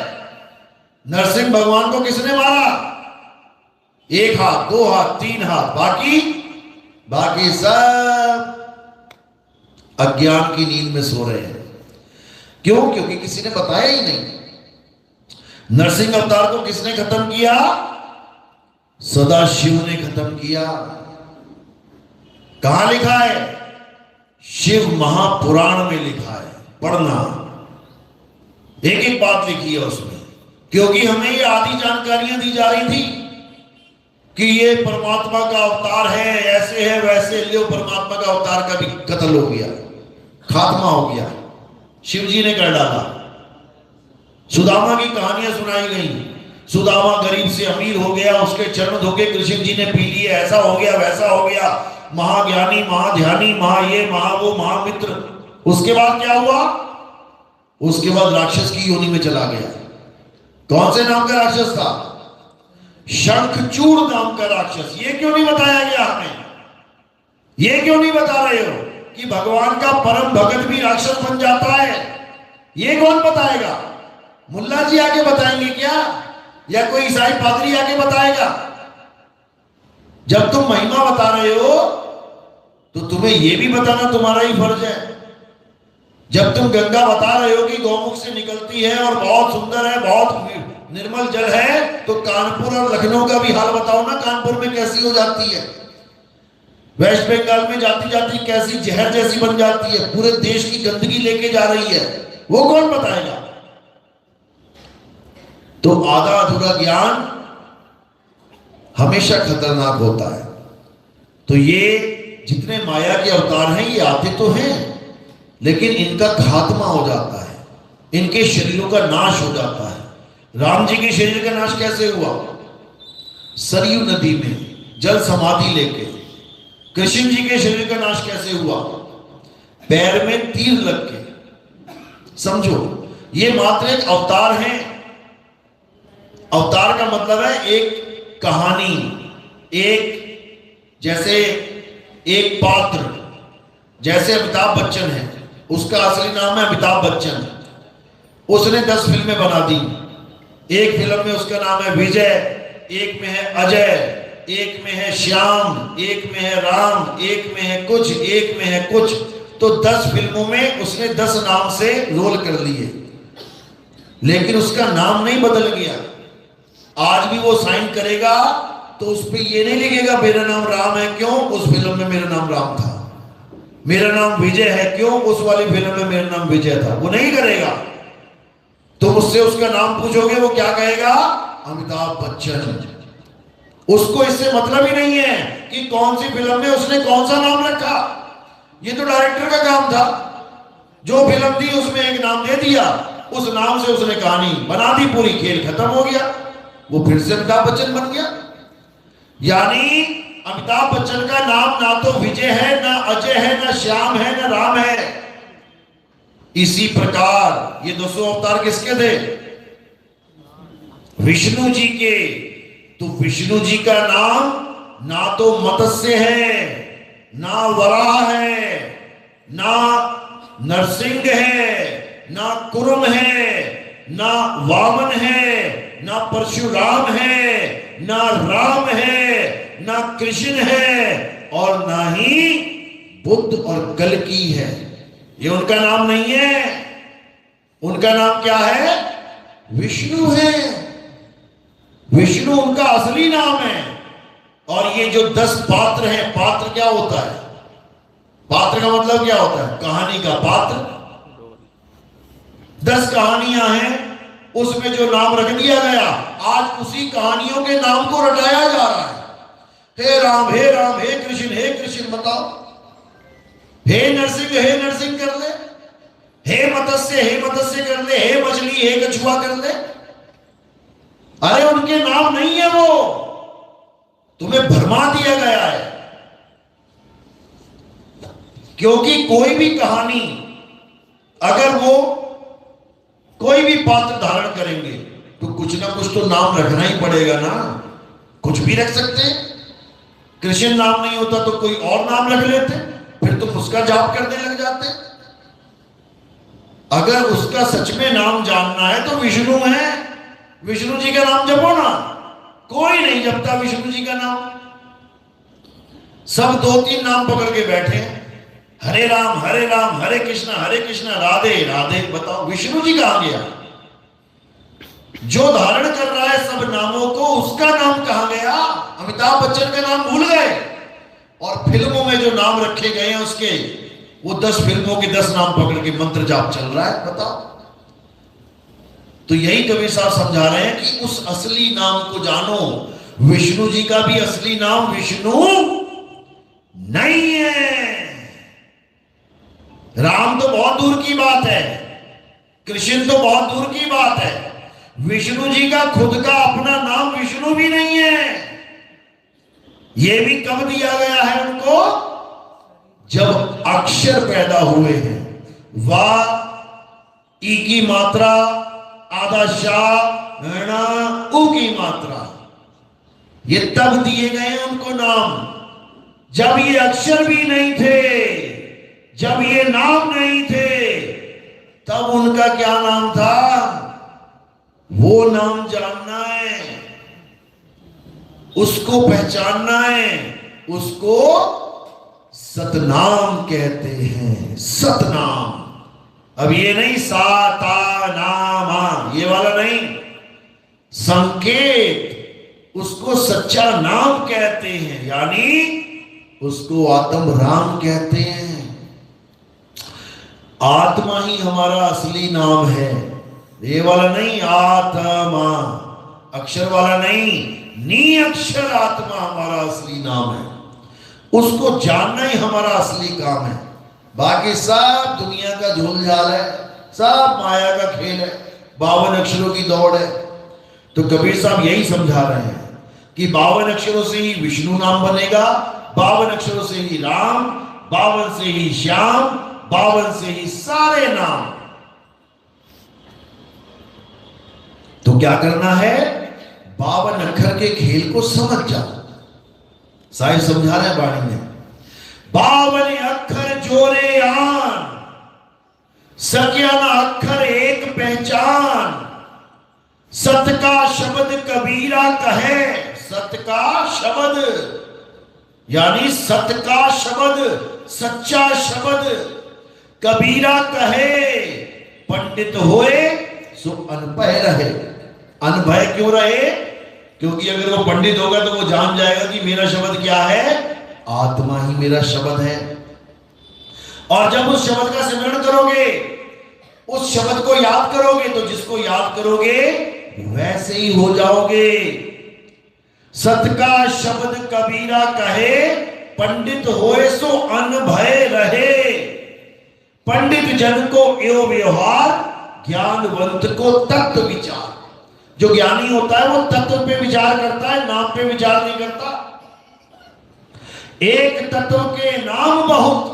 नरसिंह भगवान को किसने मारा? एक हाथ, दो हाथ, तीन हाथ, बाकी सब अज्ञान की नींद में सो रहे हैं। क्यों? क्योंकि किसी ने बताया ही नहीं। नरसिंह अवतार को किसने खत्म किया? सदाशिव ने खत्म किया। कहां लिखा है? शिव महापुराण में लिखा है, पढ़ना। एक एक बात लिखी है उसमें, क्योंकि हमें ये आदि जानकारियां दी जा रही थी कि ये परमात्मा का अवतार है, ऐसे है वैसे। लियो परमात्मा का अवतार का भी कत्ल हो गया, खात्मा हो गया, शिव जी ने कर डाला। सुदामा की कहानियां सुनाई गई। सुदामा गरीब से अमीर हो गया, उसके चरण धोके कृष्ण जी ने पी लिए, ऐसा हो गया वैसा हो गया, महाज्ञानी, महाध्यानी, महा ये महा वो, महामित्र। उसके बाद क्या हुआ? उसके बाद राक्षस की योनि में चला गया। कौन से नाम का राक्षस था? शंखचूड़ नाम का राक्षस। ये क्यों नहीं बताया गया हमें? ये क्यों नहीं बता रहे हो? कि भगवान का परम भगत भी राक्षस बन जाता है? ये कौन बताएगा? मुल्ला जी आके बताएंगे क्या, या कोई ईसाई पादरी आके बताएगा? जब तुम महिमा बता रहे हो तो तुम्हें यह भी बताना तुम्हारा ही फर्ज है। जब तुम गंगा बता रहे हो कि गौमुख से निकलती है और बहुत सुंदर है, बहुत निर्मल जल है, तो कानपुर और लखनऊ का भी हाल बताओ ना, कानपुर में कैसी हो जाती है, वेस्ट बंगाल में जाती जाती कैसी जहर जैसी बन जाती है, पूरे देश की गंदगी लेके जा रही है, वो कौन बताएगा? तो आधा अधूरा ज्ञान हमेशा खतरनाक होता है। तो ये जितने माया के अवतार हैं ये आते तो हैं, लेकिन इनका खात्मा हो जाता है, इनके शरीरों का नाश हो जाता है। राम जी के शरीर का नाश कैसे हुआ? सरयू नदी में जल समाधि लेके। कृष्ण जी के शरीर का नाश कैसे हुआ? पैर में तीर लग के। समझो, ये मात्र एक अवतार है। अवतार का मतलब है एक कहानी, एक जैसे एक पात्र, जैसे अमिताभ बच्चन है, उसका असली नाम है अमिताभ बच्चन, उसने 10 फिल्में बना दी। एक फिल्म में उसका नाम है विजय, एक में है अजय, एक में है श्याम, एक में है राम, एक में है कुछ, एक में है कुछ। तो 10 फिल्मों में उसने 10 नाम से रोल कर लिए, लेकिन उसका नाम नहीं बदल गया। आज भी वो साइन करेगा तो उस पर ये नहीं लिखेगा मेरा नाम राम है, क्यों? उस फिल्म में मेरा नाम राम था। मेरा नाम विजय है, क्यों? उस वाली फिल्म में मेरा नाम विजय था। वो नहीं करेगा। तुम उससे उसका नाम पूछोगे, वो क्या कहेगा? अमिताभ बच्चन। उसको इससे मतलब ही नहीं है कि कौन सी फिल्म में उसने कौन सा नाम रखा। ये तो डायरेक्टर का काम था, जो फिल्म थी उसमें एक नाम दे दिया, उस नाम से उसने कहानी बना दी, पूरी खेल खत्म हो गया, वो फिर से अमिताभ बच्चन बन गया। यानी अमिताभ बच्चन का नाम ना तो विजय है, ना अजय है, ना श्याम है, ना राम है। इसी प्रकार ये 200 अवतार किसके थे? विष्णु जी के। तो विष्णु जी का नाम ना तो मत्स्य है, ना वराह है, ना नरसिंह है, ना कुर्म है, ना वामन है, ना परशुराम है, ना राम है, ना कृष्ण है, और ना ही बुद्ध और कल्कि है। ये उनका नाम नहीं है। उनका नाम क्या है? विष्णु है। विष्णु उनका असली नाम है। और ये जो 10 पात्र हैं, पात्र क्या होता है? पात्र का मतलब क्या होता है? कहानी का पात्र। 10 कहानियां हैं, उसमें जो नाम रख दिया गया, आज उसी कहानियों के नाम को रटाया जा रहा है। हे राम, हे राम, हे कृष्ण बताओ। हे नरसिंह कर ले, हे मत्स्य कर ले, हे मछली, हे कछुआ कर ले। अरे उनके नाम नहीं है वो, तुम्हें भरमा दिया गया है। क्योंकि कोई भी कहानी, अगर वो कोई भी पात्र धारण करेंगे तो कुछ ना कुछ तो नाम रखना ही पड़ेगा ना। कुछ भी रख सकते। कृष्ण नाम नहीं होता तो कोई और नाम रख लेते, फिर तुम उसका जाप करने लग जाते। अगर उसका सच में नाम जानना है तो विष्णु है, विष्णु जी का नाम जपो ना। कोई नहीं जपता विष्णु जी का नाम। सब 2-3 नाम पकड़ के बैठे, हरे राम हरे कृष्णा राधे राधे। बताओ विष्णु जी कहां गया? जो धारण कर रहा है सब नामों को, उसका नाम कहां गया? अमिताभ बच्चन का नाम भूल गए। और फिल्मों में जो नाम रखे गए हैं उसके, वो 10 फिल्मों के 10 नाम पकड़ के मंत्र जाप चल रहा है। बताओ। तो यही कबीर साहब समझा रहे हैं कि उस असली नाम को जानो। विष्णु जी का भी असली नाम विष्णु नहीं है। राम तो बहुत दूर की बात है, कृष्ण तो बहुत दूर की बात है। विष्णु जी का खुद का अपना नाम विष्णु भी नहीं है। यह भी कब दिया गया है उनको? जब अक्षर पैदा हुए हैं। वाह, ई की मात्रा, आधा शाह, ऊ की मात्रा, ये तब दिए गए हैं उनको नाम, जब ये अक्षर भी नहीं थे, जब ये नाम नहीं थे तब उनका क्या नाम था, वो नाम जानना है, उसको पहचानना है, उसको सतनाम कहते हैं। सतनाम। अब ये नहीं सा ता नाम, ये वाला नहीं, संकेत, उसको सच्चा नाम कहते हैं, यानी उसको आत्म राम कहते हैं। आत्मा ही हमारा असली नाम है, ये वाला नहीं, आत्मा अक्षर वाला नहीं, नी अक्षर आत्मा हमारा असली नाम है। उसको जानना ही हमारा असली काम है। बाकी सब दुनिया का झोल झाल है, सब माया का खेल है, 52 अक्षरों की दौड़ है। तो कबीर साहब यही समझा रहे हैं कि 52 अक्षरों से ही विष्णु नाम बनेगा, 52 अक्षरों से ही राम, 52 से ही श्याम, 52 से ही सारे नाम। तो क्या करना है, 52 अक्षर के खेल को समझ जाओ। साहिब समझा रहे हैं बाणी में, 52 अक्षर जोरे आन, सकिया ना अक्षर एक पहचान, सत का शब्द कबीरा कहे, सत का शब्द यानी सत का शब्द, सच्चा शब्द, कबीरा कहे, पंडित होए सो अनभय रहे। अनभय क्यों रहे, क्योंकि अगर वो पंडित होगा तो वो जान जाएगा कि मेरा शब्द क्या है, आत्मा ही मेरा शब्द है। और जब उस शब्द का सिमरण करोगे, उस शब्द को याद करोगे, तो जिसको याद करोगे वैसे ही हो जाओगे। सत का शब्द कबीरा कहे, पंडित होए सो अनभय रहे। पंडित जन को एवं व्यवहार, ज्ञानवंत को तत्व विचार। जो ज्ञानी होता है वो तत्व पे विचार करता है, नाम पे विचार नहीं करता। एक तत्व के नाम बहुत,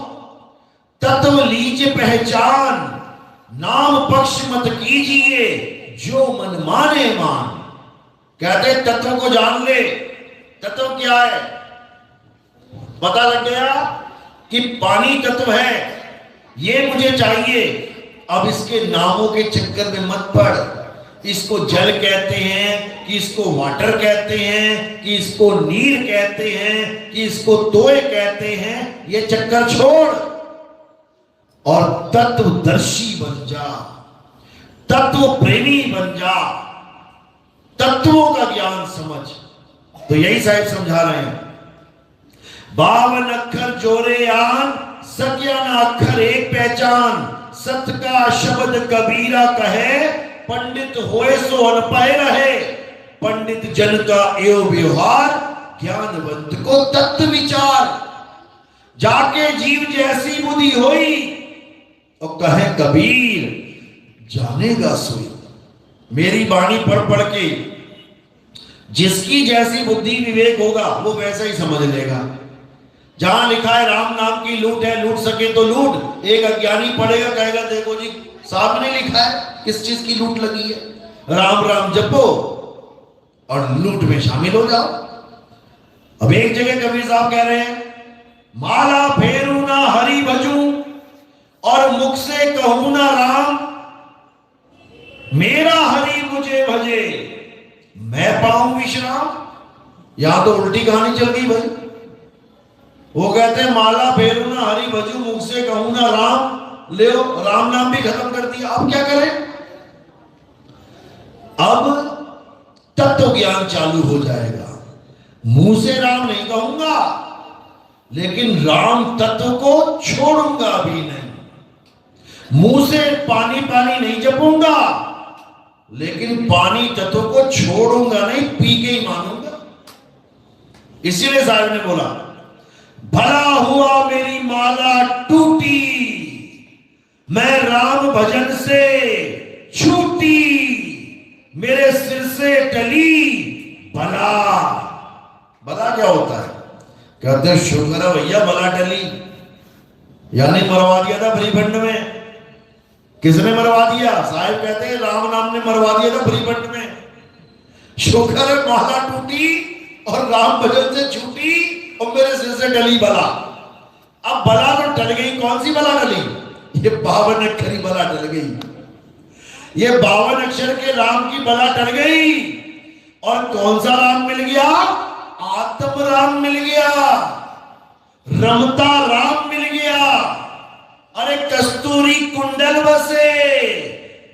तत्व लीजिए पहचान, नाम पक्ष मत कीजिए, जो मन माने मान। कहते तत्व को जान ले। तत्व क्या है, पता लग गया कि पानी तत्व है, ये मुझे चाहिए। अब इसके नामों के चक्कर में मत पड़। इसको जल कहते हैं, कि इसको वाटर कहते हैं, कि इसको नीर कहते हैं, कि इसको तोय कहते हैं, ये चक्कर छोड़ और तत्वदर्शी बन जा, तत्व प्रेमी बन जा, तत्वों का ज्ञान समझ। तो यही साहिब समझा रहे हैं, 52 अक्षर जोरे आन, सकिया ना अक्षर एक पहचान, सत का शब्द कबीरा कहे, पंडित होए सो अनपय रहे। पंडित जन का एवं व्यवहार, ज्ञानवंत को तत्व विचार। जाके जीव जैसी बुद्धि होई, और कहे कबीर जानेगा सोई। मेरी वाणी पढ़ पढ़ के जिसकी जैसी बुद्धि विवेक होगा वो वैसा ही समझ लेगा। जहां लिखा है राम नाम की लूट है, लूट सके तो लूट, एक अज्ञानी पढ़ेगा, कहेगा देखो जी सामने लिखा है किस चीज की लूट लगी है, राम राम जपो और लूट में शामिल हो जाओ। अब एक जगह कबीर साहब कह रहे हैं, माला फेरू ना हरि भजू, और मुख से कहूं ना राम, मेरा हरि मुझे भजे, मैं पाऊं विश्राम। यहां तो उल्टी कहानी चल गई भाई। वो कहते हैं माला फेरू ना हरि भजू, मुख से कहूं ना राम, ले राम नाम भी खत्म कर दिया। अब क्या करें, अब तत्व ज्ञान चालू हो जाएगा। मुंह से राम नहीं कहूंगा, लेकिन राम तत्व को छोड़ूंगा भी नहीं। मुंह से पानी पानी नहीं जपूंगा, लेकिन पानी तत्व को छोड़ूंगा नहीं, पी के ही मानूंगा। इसीलिए साहब ने बोला, भला हुआ मेरी माला टूटी, मैं राम भजन से छूटी, मेरे सिर से टली बला। बला क्या होता है, कहते हैं शुक्र है भैया बला टली, यानी मरवा दिया था भ्रीभंड में। किसने मरवा दिया, साहिब कहते हैं राम नाम ने मरवा दिया था भ्रीभंड में। शुक्र है माला टूटी और राम भजन से छूटी और मेरे सिर से टली बला। अब बला तो टल गई, कौन सी बला टली? ये 52 अक्षरी बला टल गई। ये 52 अक्षर के राम की बला टल गई। और कौन सा राम मिल गया? आत्म राम मिल गया, रमता राम मिल गया। अरे कस्तूरी कुंडल बसे,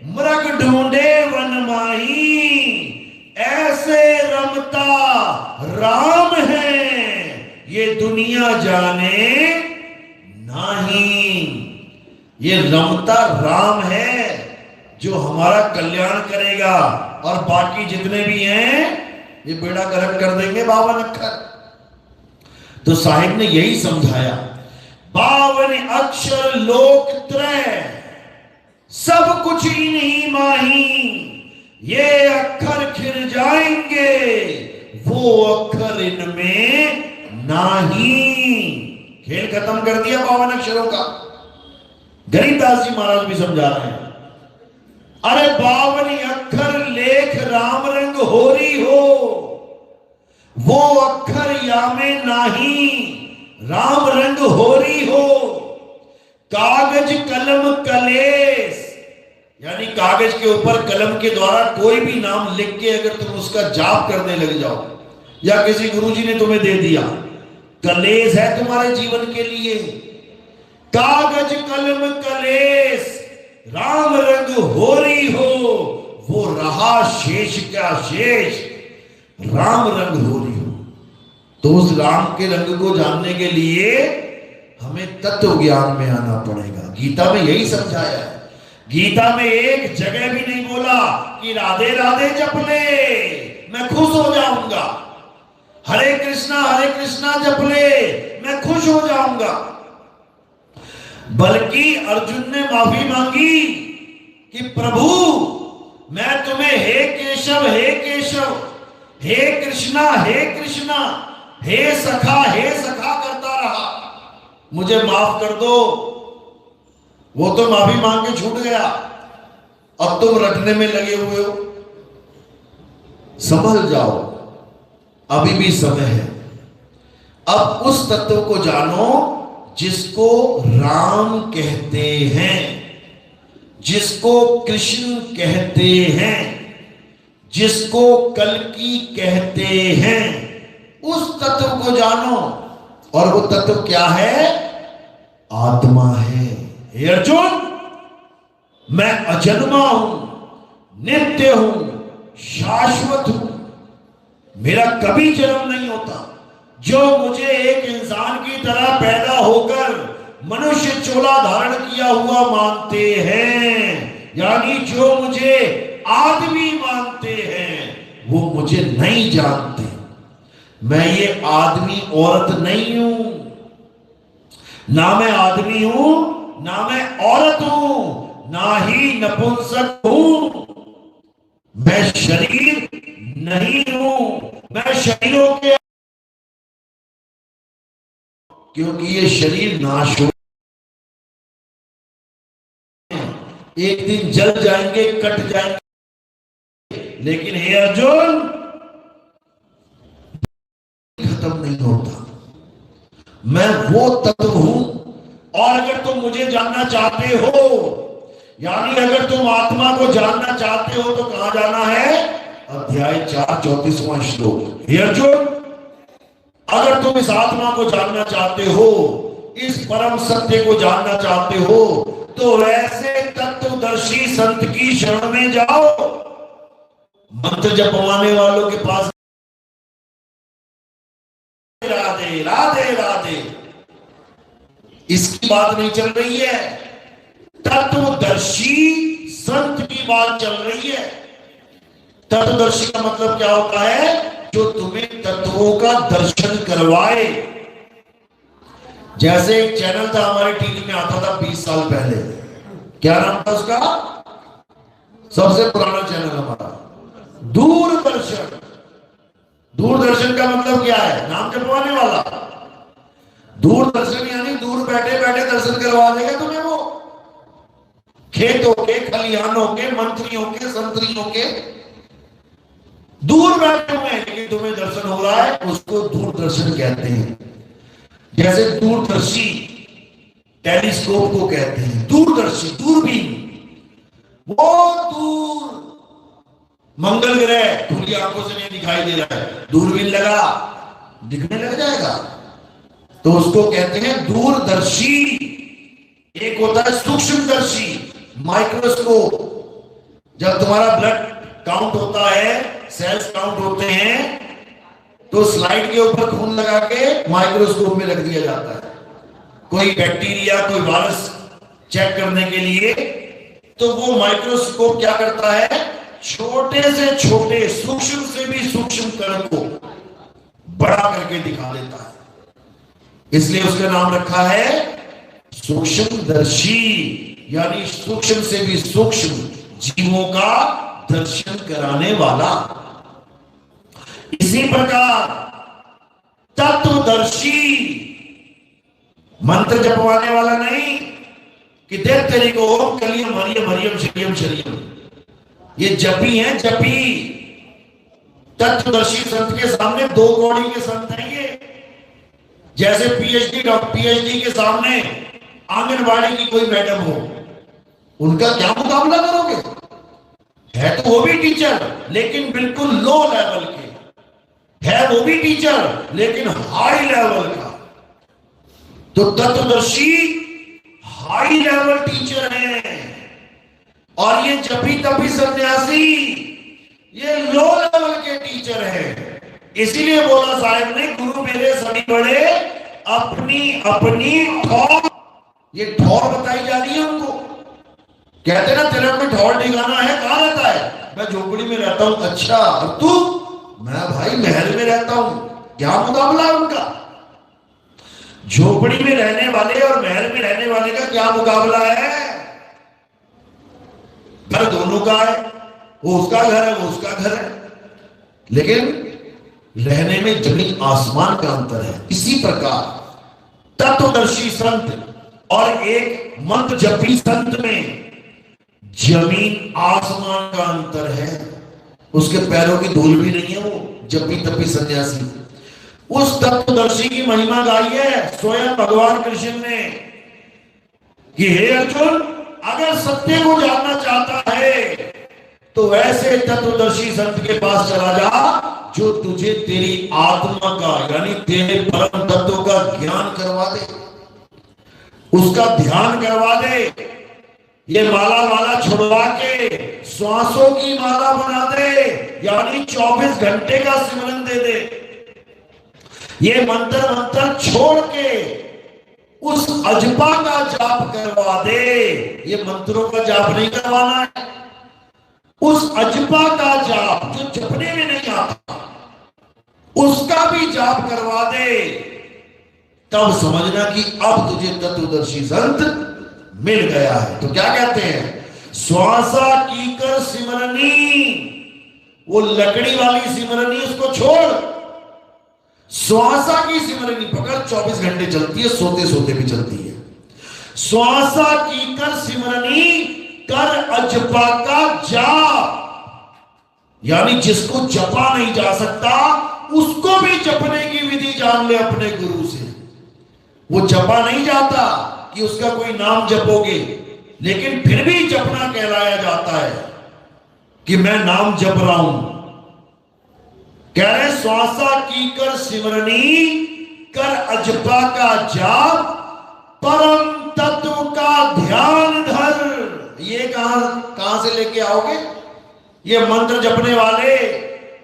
मृग ढूंढे वन माही, ऐसे रमता राम है ये दुनिया जाने नहीं। ये रमता राम है जो हमारा कल्याण करेगा, और बाकी जितने भी हैं ये बेड़ा गर्क कर देंगे 52 अक्षर। तो साहिब ने यही समझाया, 52 अक्षर लोक त्रय, सब कुछ इन्हीं माही, ये अक्षर खिर जाएंगे, वो अक्षर इनमें नाही। खेल खत्म कर दिया 52 अक्षरों का। गरीबदास जी महाराज भी समझा रहे हैं, अरे 52 अक्षर लेख राम रंग होरी हो, वो अक्षर या में नाही, राम रंग होरी हो। कागज कलम कलेस, यानी कागज के ऊपर कलम के द्वारा कोई भी नाम लिख के अगर तुम उसका जाप करने लग जाओ, या किसी गुरुजी ने तुम्हें दे दिया, कलेस है तुम्हारे जीवन के लिए। कागज कलम कलेस, राम रंग होरी हो, वो रहा शेष क्या शेष, राम रंग होरी हो। तो उस राम के रंग को जानने के लिए हमें तत्व ज्ञान में आना पड़ेगा। गीता में यही समझाया है। गीता में एक जगह भी नहीं बोला कि राधे राधे जप ले मैं खुश हो जाऊंगा, हरे कृष्णा जप ले मैं खुश हो जाऊंगा। बल्कि अर्जुन ने माफी मांगी कि प्रभु मैं तुम्हें हे केशव हे कृष्णा हे सखा करता रहा, मुझे माफ कर दो। वो तो माफी मांग के छूट गया, अब तुम रटने में लगे हुए हो। संभल जाओ, अभी भी समय है। अब उस तत्व को जानो जिसको राम कहते हैं, जिसको कृष्ण कहते हैं, जिसको कल्कि कहते हैं, उस तत्व को जानो। और वो तत्व क्या है? आत्मा है। हे अर्जुन, मैं अजन्मा हूं, नित्य हूं, शाश्वत हूं, मेरा कभी जन्म नहीं होता। जो मुझे एक इंसान की तरह पैदा होकर मनुष्य चोला धारण किया हुआ मानते हैं, यानी जो मुझे आदमी मानते हैं, वो मुझे नहीं जानते। मैं ये आदमी औरत नहीं हूं, ना मैं आदमी हूं, ना मैं औरत हूं, ना ही नपुंसक हूं। मैं शरीर नहीं हूं, मैं शरीरों के, क्योंकि ये शरीर नाश हो, एक दिन जल जाएंगे, कट जाएंगे। लेकिन हे अर्जुन, खत्म नहीं होता। मैं वो तत्व हूं। और अगर तुम मुझे जानना चाहते हो, यानी अगर तुम आत्मा को जानना चाहते हो, तो कहां जाना है? अध्याय 4 34वां श्लोक। हे अर्जुन, अगर तुम इस आत्मा को जानना चाहते हो, इस परम सत्य को जानना चाहते हो, तो ऐसे तत्वदर्शी संत की शरण में जाओ। मंत्र जपवाने वालों के पास राधे राधे राधे, इसकी बात नहीं चल रही है। तत्वदर्शी संत की बात चल रही है। तत्वदर्शी का मतलब क्या होता है? जो तुम्हें तत्वों का दर्शन करवाए। जैसे एक चैनल था हमारे टीवी में, आता था 20 साल पहले, क्या नाम था उसका? सबसे पुराना चैनल हमारा दूरदर्शन। दूरदर्शन का मतलब क्या है? नाम जपवाने वाला। दूरदर्शन यानी दूर बैठे बैठे दर्शन करवा देगा तुम्हें वो, खेतों के, खलिहानों के, मंत्रियों के, संतरियों के, दूर बैठे हुए हैं, लेकिन तुम्हें दर्शन हो रहा है, उसको दूरदर्शन कहते हैं। जैसे दूरदर्शी टेलीस्कोप को कहते हैं, दूरदर्शी, दूरबीन। वो दूर मंगल ग्रह खुली आंखों से नहीं दिखाई दे रहा है, दूरबीन लगा दिखने लग जाएगा, तो उसको कहते हैं दूरदर्शी। एक होता है सूक्ष्मदर्शी, माइक्रोस्कोप। जब तुम्हारा ब्लड काउंट होता है, सेल्स काउंट होते हैं, तो स्लाइड के ऊपर खून लगा के माइक्रोस्कोप में रख दिया जाता है। कोई बैक्टीरिया, कोई वायरस चेक करने के लिए, तो वो माइक्रोस्कोप क्या करता है, छोटे से छोटे, सूक्ष्म से भी सूक्ष्म कण को बड़ा करके दिखा देता है। इसलिए उसका नाम रखा है सूक्ष्मदर्शी, यानी सूक्ष्म से भी सूक्ष्म जीवों का दर्शन कराने वाला। इसी प्रकार तत्वदर्शी, मंत्र जपवाने वाला नहीं कि देख तेरी को ओम कलियम हरियम हरियम शरियम शरियम, ये जपी है, जपी। तत्वदर्शी संत के सामने दो कौड़ी के संत हैं ये। जैसे पीएचडी के सामने आंगनबाड़ी की कोई मैडम हो, उनका क्या मुकाबला करोगे? है तो वो भी टीचर, लेकिन बिल्कुल लो लेवल के। है वो भी टीचर, लेकिन हाई लेवल का। तो तत्वदर्शी हाई लेवल टीचर हैं, और ये जपी तपी सन्यासी ये लो लेवल के टीचर हैं। इसीलिए बोला साहब ने, गुरु मेरे सभी बड़े, अपनी अपनी ठौर। ये ठौर बताई जा रही है उनको। कहते ना तेरे में ठौर ठिकाना है, कहां रहता है? मैं झोपड़ी में रहता हूं। अच्छा, और तू? मैं भाई महल में रहता हूं। क्या मुकाबला है उनका? झोपड़ी में रहने वाले और महल में रहने वाले का क्या मुकाबला है? घर दोनों का है, वो उसका घर है, वो उसका घर है, लेकिन रहने में जमीन आसमान का अंतर है। इसी प्रकार तत्वदर्शी संत और एक मंत्र जपी संत में जमीन आसमान का अंतर है। उसके पैरों की धूल भी नहीं है वो जपी तपी सन्यासी। उस तत्वदर्शी की महिमा गाई है स्वयं भगवान कृष्ण ने कि हे अर्जुन, अगर सत्य को जानना चाहता है तो वैसे तत्वदर्शी संत के पास चला जा, जो तुझे तेरी आत्मा का, यानी तेरे परम तत्व का ज्ञान करवा दे, उसका ध्यान करवा दे। ये माला वाला छुड़वा के श्वासों की माला बना दे, यानी 24 घंटे का सिमरन दे दे। ये मंत्र मंत्र छोड़ के उस अजपा का जाप करवा दे। ये मंत्रों का जाप नहीं करवाना है, उस अजपा का जाप जो जपने में नहीं आता, उसका भी जाप करवा दे। तब समझना कि अब तुझे तत्वदर्शी संत मिल गया है। तो क्या कहते हैं? श्वासा की कर सिमरनी, वो लकड़ी वाली सिमरनी उसको छोड़, श्वासा की सिमरनी पकड़। 24 घंटे चलती है, सोते सोते भी चलती है। श्वासा की कर सिमरनी कर अजपा का जाप, यानी जिसको जपा नहीं जा सकता उसको भी जपने की विधि जान ले अपने गुरु से। वो जपा नहीं जाता कि उसका कोई नाम जपोगे, लेकिन फिर भी जपना कहलाया जाता है कि मैं नाम जप रहा हूं। कह रहे श्वासा की कर सिमरनी कर अजपा का जाप, परम तत्व का ध्यान धर। ये कहां से लेके आओगे? ये मंत्र जपने वाले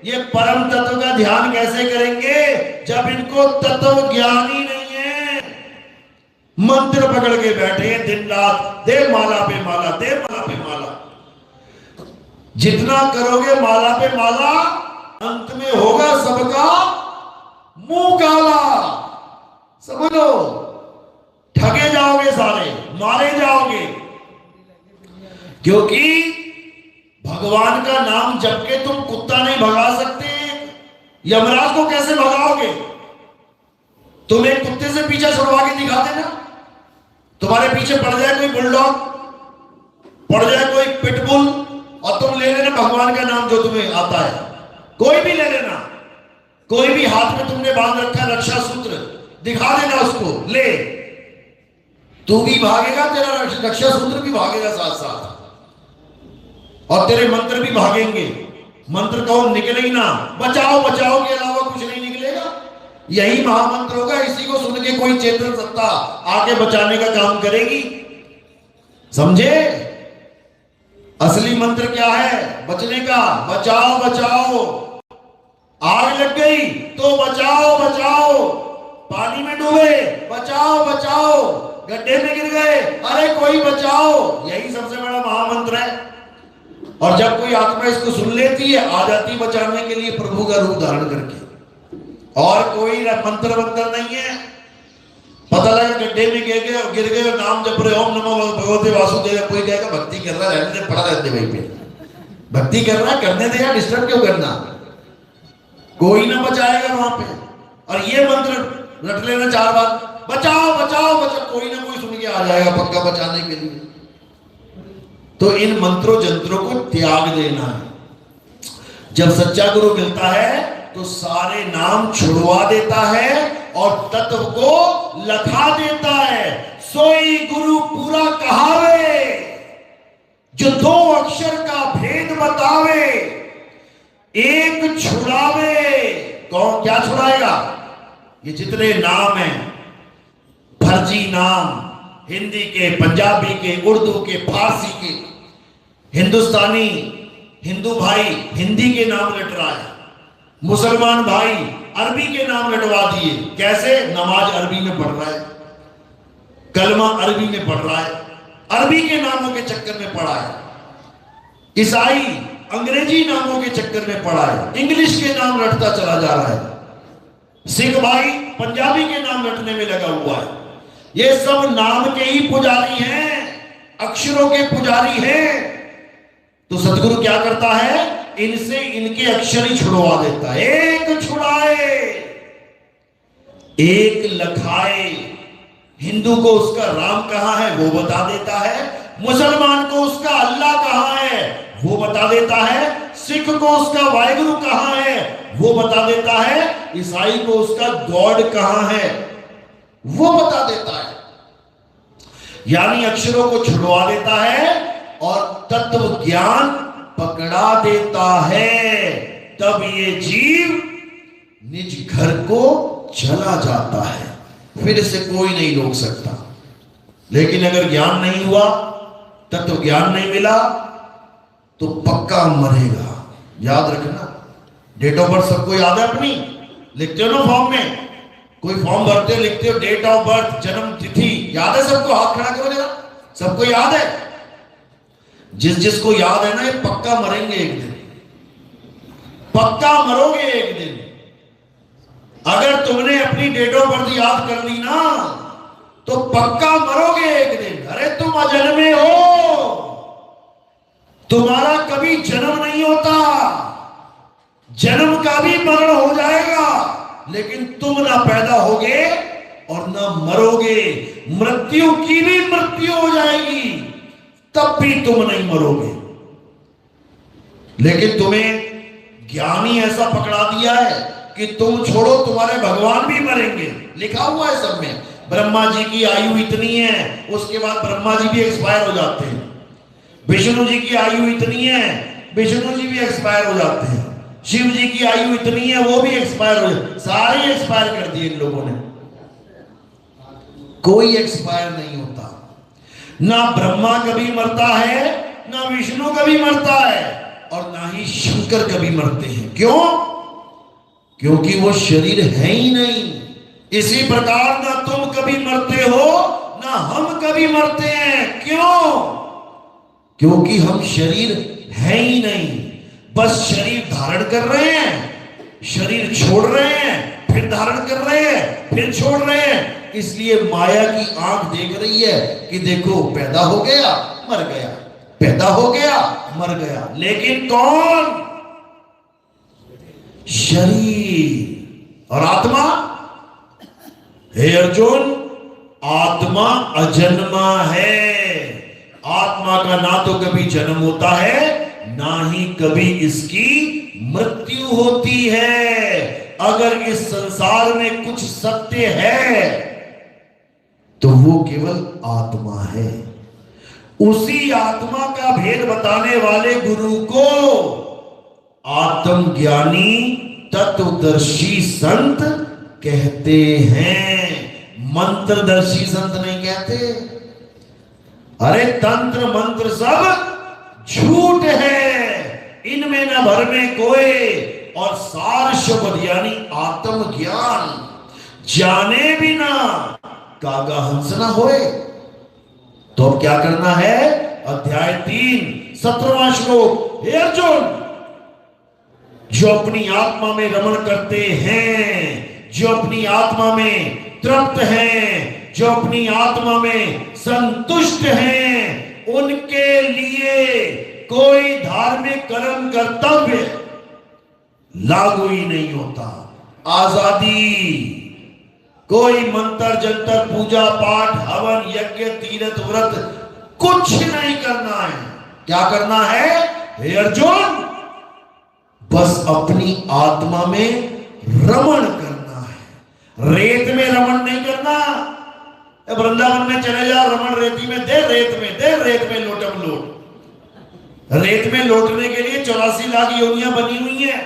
ये परम तत्व का ध्यान कैसे करेंगे जब इनको तत्व ज्ञान ही नहीं है? मंत्र पकड़ के बैठे हैं दिन रात, दे माला पे माला, दे माला पे माला। जितना करोगे माला पे माला, अंत में होगा सबका मुंह काला। समझ लो, ठगे जाओगे सारे, मारे जाओगे। क्योंकि भगवान का नाम जप के तुम कुत्ता नहीं भगा सकते। यमराज को कैसे भगाओगे? तुम एक कुत्ते से पीछा छुड़वा के दिखा देना, तुम्हारे पीछे पड़ जाए कोई बुलडॉग, पड़ जाए कोई पिटबुल, और तुम ले लेना भगवान का नाम जो तुम्हें आता है, कोई भी ले लेना। कोई भी हाथ में तुमने बांध रखा रक्षा सूत्र, दिखा देना उसको, ले। तू भी भागेगा, तेरा रक्षासूत्र भी भागेगा साथ साथ, और तेरे मंत्र भी भागेंगे। मंत्र कौन निकले ही ना, बचाओ बचाओ के अलावा कुछ नहीं निकलेगा। यही महामंत्र होगा, इसी को सुन के कोई चेतन सत्ता आके बचाने का काम करेगी। समझे? असली मंत्र क्या है बचने का? बचाओ बचाओ। आग लग गई तो बचाओ बचाओ, पानी में डूबे बचाओ बचाओ, गड्ढे में गिर गए अरे कोई बचाओ। यही सबसे बड़ा महामंत्र है। और जब कोई आत्मा इसको सुन लेती है, आ जाती बचाने के लिए प्रभु का रूप धारण करके। और कोई मंत्र मंत्र नहीं है। पता लगा गड्ढे में गिर गए और नाम जप रहे ओम नमो भगवते वासुदेव, कोई कहेगा भक्ति कर रहा है, रहने दे, पड़ा रहते वहीं पे, भक्ति कर रहा है, करने दे यार, डिस्टर्ब क्यों करना। कोई ना बचाएगा वहां पे। और ये मंत्र रट लेना 4 बार, बचाओ बचाओ बचाओ, कोई ना कोई सुन के आ जाएगा पक्का बचाने के लिए। तो इन मंत्रों जंत्रों को त्याग देना है। जब सच्चा गुरु मिलता है तो सारे नाम छुड़वा देता है और तत्व को लखा देता है। सोई गुरु पूरा कहावे, जो 2 अक्षर का भेद बतावे, एक छुड़ावे। कौन क्या छुड़ाएगा? ये जितने नाम हैं, फर्जी नाम, हिंदी के, पंजाबी के, उर्दू के, फारसी के, हिंदुस्तानी, हिंदू भाई हिंदी के नाम रट रहा है, मुसलमान भाई अरबी के नाम रटवा दिए। कैसे? नमाज अरबी में पढ़ रहा है, कलमा अरबी में पढ़ रहा है, अरबी के नामों के चक्कर में पढ़ा है। ईसाई अंग्रेजी नामों के चक्कर में पढ़ा है, इंग्लिश के नाम रटता चला जा रहा है। सिख भाई पंजाबी के नाम रटने में लगा हुआ है। ये सब नाम के ही पुजारी हैं, अक्षरों के पुजारी हैं। तो सतगुरु क्या करता है? इनसे इनके अक्षर ही छुड़वा देता है। एक छुड़ाए एक लखाए। हिंदू को उसका राम कहां है वो बता देता है, मुसलमान को उसका अल्लाह कहां है वो बता देता है, सिख को उसका वाहिगुरु कहां है वो बता देता है, ईसाई को उसका गॉड कहां है वो बता देता है। यानी अक्षरों को छुड़वा देता है और तत्व ज्ञान पकड़ा देता है। तब ये जीव निज घर को चला जाता है, फिर इसे कोई नहीं रोक सकता। लेकिन अगर ज्ञान नहीं हुआ, तत्व ज्ञान नहीं मिला, तो पक्का मरेगा। याद रखना, डेट ऑफ बर्थ सबको याद है अपनी? लिखते हो ना फॉर्म में, कोई फॉर्म भरते हो लिखते हो डेट ऑफ बर्थ, जन्म तिथि याद है सबको? हाथ खड़ा करो जरा, सबको याद है? जिसको याद है ना, ये पक्का मरेंगे एक दिन, पक्का मरोगे एक दिन। अगर तुमने अपनी डेट ऑफ बर्थ याद कर ली ना, तो पक्का मरोगे एक दिन। अरे तुम अजन्मे हो, तुम्हारा कभी जन्म नहीं होता, जन्म का भी मरण हो जाएगा, लेकिन तुम ना पैदा होगे और ना मरोगे। मृत्यु की भी मृत्यु हो जाएगी, तब भी तुम नहीं मरोगे। लेकिन तुम्हें ज्ञान ही ऐसा पकड़ा दिया है कि तुम छोड़ो, तुम्हारे भगवान भी मरेंगे। लिखा हुआ है सब में, ब्रह्मा जी की आयु इतनी है, उसके बाद ब्रह्मा जी भी एक्सपायर हो जाते हैं। विष्णु जी की आयु इतनी है, विष्णु जी भी एक्सपायर हो जाते हैं। शिव जी की आयु इतनी है, वो भी एक्सपायर हो जाते, सारे एक्सपायर कर दिए इन लोगों ने। कोई एक्सपायर नहीं होता। ना ब्रह्मा कभी मरता है, ना विष्णु कभी मरता है, और ना ही शंकर कभी मरते हैं। क्यों? क्योंकि वो शरीर है ही नहीं। इसी प्रकार ना तुम कभी मरते हो, ना हम कभी मरते हैं। क्यों? क्योंकि हम शरीर है ही नहीं, बस शरीर धारण कर रहे हैं, शरीर छोड़ रहे हैं, फिर धारण कर रहे हैं, फिर छोड़ रहे हैं। इसलिए माया की आंख देख रही है कि देखो पैदा हो गया मर गया, पैदा हो गया मर गया। लेकिन कौन? शरीर और आत्मा। हे अर्जुन, आत्मा अजन्मा है। आत्मा का ना तो कभी जन्म होता है, ना ही कभी इसकी मृत्यु होती है। अगर इस संसार में कुछ सत्य है तो वो केवल आत्मा है। उसी आत्मा का भेद बताने वाले गुरु को आत्मज्ञानी तत्वदर्शी संत कहते हैं, मंत्रदर्शी संत नहीं कहते। अरे तंत्र मंत्र सब झूठ है, इनमें न भर में कोई, और सार शब्द यानी आत्मज्ञान जाने बिना कागा हंस न होए। तो अब क्या करना है? अध्याय 3 17वां श्लोक। हे अर्जुन, जो अपनी आत्मा में रमण करते हैं, जो अपनी आत्मा में तृप्त हैं, जो अपनी आत्मा में संतुष्ट हैं, उनके लिए कोई धार्मिक कर्म कर्तव्य लागू ही नहीं होता। आजादी, कोई मंत्र जंतर पूजा पाठ हवन यज्ञ तीर्थ व्रत कुछ नहीं करना है। क्या करना है? हे अर्जुन, बस अपनी आत्मा में रमण करना है, रेत में रमण नहीं करना। वृंदावन में चले जा, रमण रेती में दे, रेत में दे, रेत में लोटम लोट। रेत में लौटने के लिए 84 लाख योनियां बनी हुई हैं।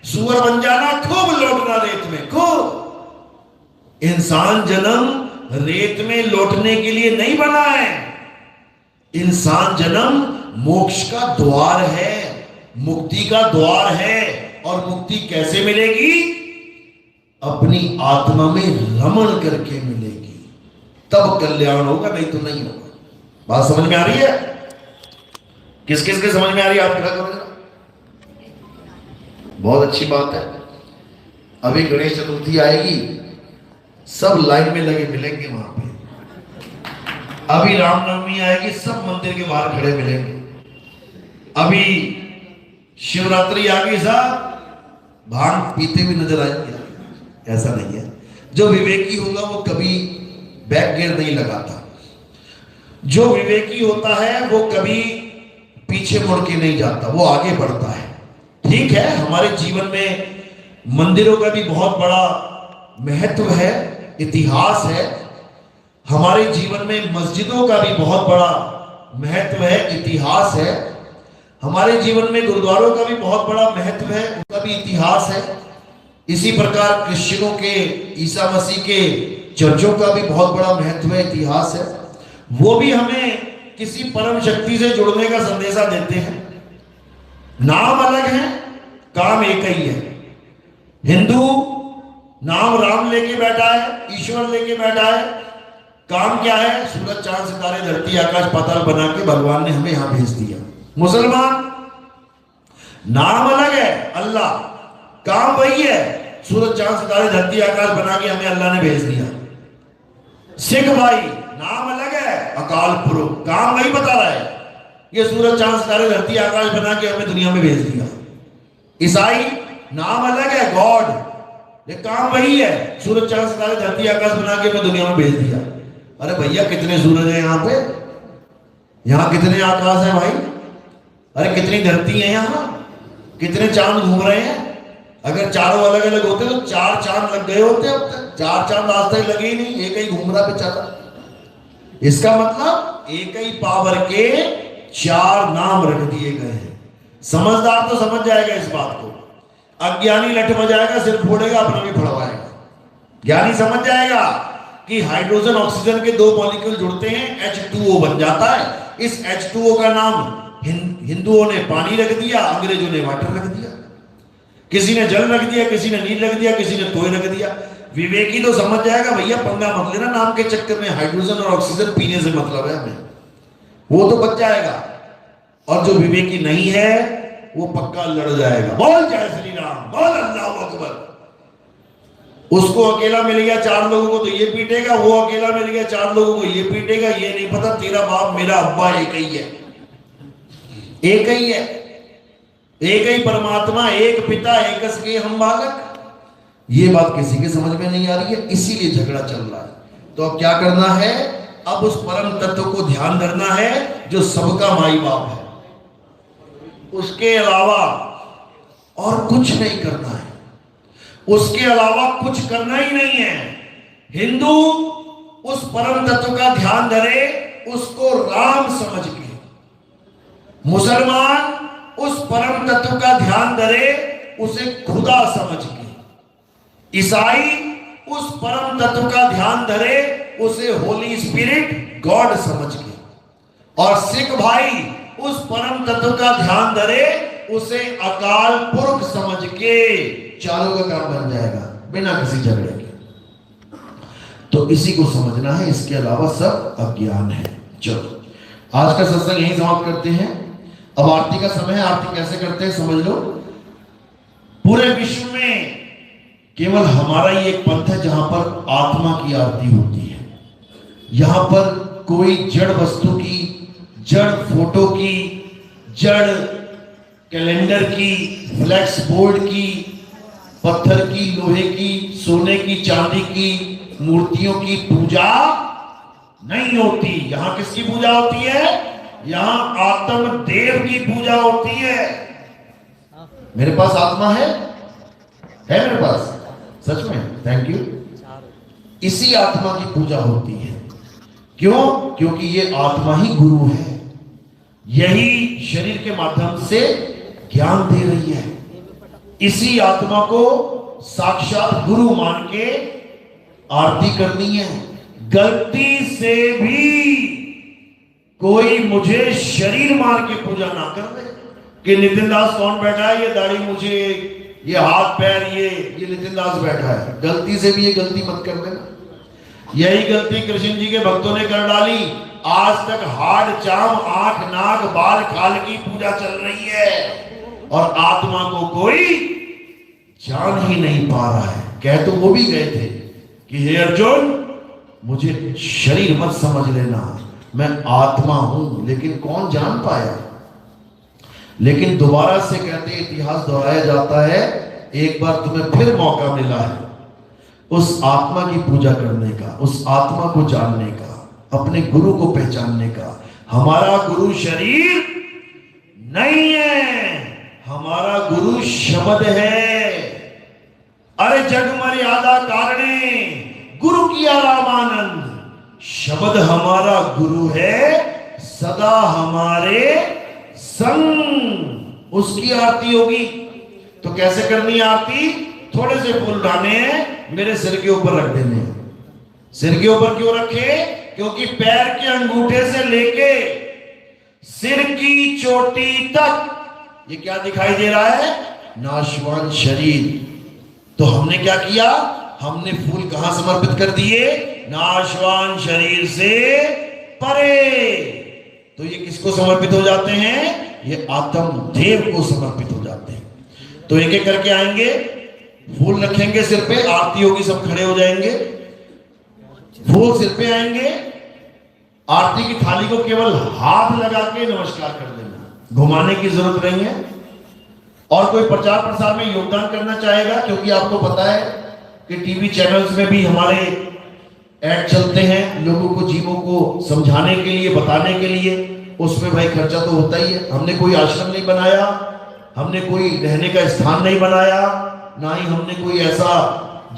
सुअर बन जाना, खूब लौटना रेत में, खूब। इंसान जन्म रेत में लौटने के लिए नहीं बना है। इंसान जन्म मोक्ष का द्वार है, मुक्ति का द्वार है। और मुक्ति कैसे मिलेगी? अपनी आत्मा में रमण करके मिलेगी, तब कल्याण होगा, नहीं तो नहीं होगा। बात समझ में आ रही है? किस किस के समझ में आ रही है? आप क्या करोगे? बहुत अच्छी बात है। अभी गणेश चतुर्थी आएगी, सब लाइन में लगे मिलेंगे वहां पे। अभी रामनवमी आएगी, सब मंदिर के बाहर खड़े मिलेंगे। अभी शिवरात्रि आ गई, साहब भांग पीते हुए नजर आएंगे। ऐसा नहीं है। जो विवेकी होगा वो कभी बैक गियर नहीं लगाता। जो विवेकी होता है वो कभी पीछे मुड़ के नहीं जाता, वो आगे बढ़ता है। ठीक है, हमारे जीवन में मंदिरों का भी बहुत बड़ा महत्व है, इतिहास है। हमारे जीवन में मस्जिदों का भी बहुत बड़ा महत्व है, इतिहास है। हमारे जीवन में गुरुद्वारों का भी बहुत बड़ा महत्व है, उनका भी इतिहास है। इसी प्रकार क्रिश्चियनों के, ईसा मसीह के चर्चों का भी बहुत बड़ा महत्व है, इतिहास है। वो भी हमें किसी परम शक्ति से जुड़ने का संदेशा देते हैं। नाम अलग है, काम एक ही है। हिंदू नाम राम लेके बैठा है, ईश्वर लेके बैठा है। काम क्या है? सूरज चांद सितारे धरती आकाश पाताल बना के भगवान ने हमें यहां भेज दिया। मुसलमान नाम अलग है, अल्लाह, काम वही है, सूरज चांद सितारे धरती आकाश बना के हमें अल्लाह ने भेज दिया। सिख भाई नाम अलग है, अकाल पुरुष, काम वही बता रहा है, ये सूरज चांद सितारे धरती आकाश बना के हमें दुनिया में भेज दिया। ईसाई नाम अलग है, गॉड, ये काम वही है, सूरज चांद सितारे धरती आकाश बना के हमें दुनिया में भेज दिया। अरे भैया कितने सूरज हैं यहाँ पे? यहाँ कितने आकाश है भाई? अरे कितनी धरती है यहाँ? कितने चांद घूम रहे हैं? अगर चारों अलग अलग होते तो 4 चांद लग गए होते। अब तक 4 चांद आज तक लगे ही नहीं, एक ही घूम रहा बेचारा। इसका मतलब एक ही पावर के 4 नाम रख दिए गए हैं। समझदार तो समझ जाएगा इस बात को, अज्ञानी लठ बजाएगा, सिर फोड़ेगा, अपना भी फड़वाएगा। ज्ञानी समझ जाएगा कि हाइड्रोजन ऑक्सीजन के 2 मॉलिक्यूल जुड़ते हैं, H2O बन जाता है। इस H2O का नाम हिंदुओं ने पानी रख दिया, अंग्रेजों ने वाटर रख दिया। किसी ने जल रख दिया, किसी ने नील रख दिया, किसी ने तोय रख दिया। विवेकी तो समझ जाएगा भैया पंगा मत लेना, नाम के चक्कर में हाइड्रोजन और ऑक्सीजन पीने से मतलब है हमें, वो तो बच जाएगा। और जो विवेकी नहीं है वो पक्का लड़ जाएगा। बोल जय श्री राम, बोल अल्लाहू अकबर। उसको अकेला मिल गया 4 लोगों को तो ये पीटेगा, वो अकेला मिल गया 4 लोगों को ये पीटेगा। ये नहीं पता तेरा बाप मेरा अब्बा एक ही है, एक ही है, एक ही परमात्मा, एक पिता एक के हम बालक। ये बात किसी के समझ में नहीं आ रही है, इसीलिए झगड़ा चल रहा है। तो अब क्या करना है? अब उस परम तत्व को ध्यान धरना है जो सबका माई बाप है, उसके अलावा और कुछ नहीं करना है। उसके अलावा कुछ करना ही नहीं है। हिंदू उस परम तत्व का ध्यान धरे उसको राम समझ के, मुसलमान उस परम तत्व का ध्यान धरे उसे खुदा समझ के, ईसाई उस परम तत्व का ध्यान धरे उसे होली स्पिरिट गॉड समझ के, और सिख भाई उस परम तत्व का ध्यान धरे उसे अकाल पुरख समझ के, चारों का काम बन जाएगा बिना किसी झगड़े के। तो इसी को समझना है, इसके अलावा सब अज्ञान है। चलो आज का सत्संग यहीं समाप्त करते हैं। अब आरती का समय है। आरती कैसे करते हैं समझ लो। पूरे विश्व में केवल हमारा ही एक पंथ है जहां पर आत्मा की आरती होती है। यहां पर कोई जड़ वस्तु की, जड़ फोटो की, जड़ कैलेंडर की, फ्लैक्स बोर्ड की, पत्थर की, लोहे की, सोने की, चांदी की मूर्तियों की पूजा नहीं होती। यहां किसकी पूजा होती है? यहां आत्म देव की पूजा होती है। मेरे पास आत्मा है मेरे पास, सच में, थैंक यू। इसी आत्मा की पूजा होती है। क्यों? क्योंकि ये आत्मा ही गुरु है। यही शरीर के माध्यम से ज्ञान दे रही है। इसी आत्मा को साक्षात गुरु मान के आरती करनी है। गलती से भी कोई मुझे शरीर मार के पूजा ना कर दे कि नितिन दास कौन बैठा है, ये दाढ़ी मुझे, ये हाथ पैर, ये नितिन दास बैठा है। गलती से भी ये गलती मत कर देना। यही गलती कृष्ण जी के भक्तों ने कर डाली। आज तक हाड़ चाम, आंख नाक बाल खाल की पूजा चल रही है और आत्मा को कोई जान ही नहीं पा रहा है। कह तो वो भी गए थे कि हे अर्जुन, मुझे शरीर मत समझ लेना, मैं आत्मा हूं, लेकिन कौन जान पाया। लेकिन दोबारा से कहते इतिहास दोहराया जाता है, एक बार तुम्हें फिर मौका मिला है उस आत्मा की पूजा करने का, उस आत्मा को जानने का, अपने गुरु को पहचानने का। हमारा गुरु शरीर नहीं है, हमारा गुरु शब्द है। अरे जग मर्यादा कारणे गुरु किया रामानंद। शब्द हमारा गुरु है, सदा हमारे संग। उसकी आरती होगी। तो कैसे करनी है आरती? थोड़े से फूल उठाने हैं, मेरे सिर के ऊपर रख देने हैं। सिर के ऊपर क्यों रखे? क्योंकि पैर के अंगूठे से लेके सिर की चोटी तक ये क्या दिखाई दे रहा है? नाशवान शरीर। तो हमने क्या किया? हमने फूल कहां समर्पित कर दिए? नाशवान शरीर से परे। तो ये किसको समर्पित हो जाते हैं? ये आत्म देव को समर्पित हो जाते हैं। तो एक एक करके आएंगे, फूल रखेंगे सिर पे, आरती होगी, सब खड़े हो जाएंगे, फूल सिर पे आएंगे। आरती की थाली को केवल हाथ लगा के नमस्कार कर देना, घुमाने की जरूरत नहीं है। और कोई प्रचार प्रसार में योगदान करना चाहेगा, क्योंकि आपको पता है कि टीवी चैनल्स में भी हमारे ऐड चलते हैं लोगों को, जीवों को समझाने के लिए, बताने के लिए। उसमें भाई खर्चा तो होता ही है। हमने कोई आश्रम नहीं बनाया, हमने कोई रहने का स्थान नहीं बनाया, ना ही हमने कोई ऐसा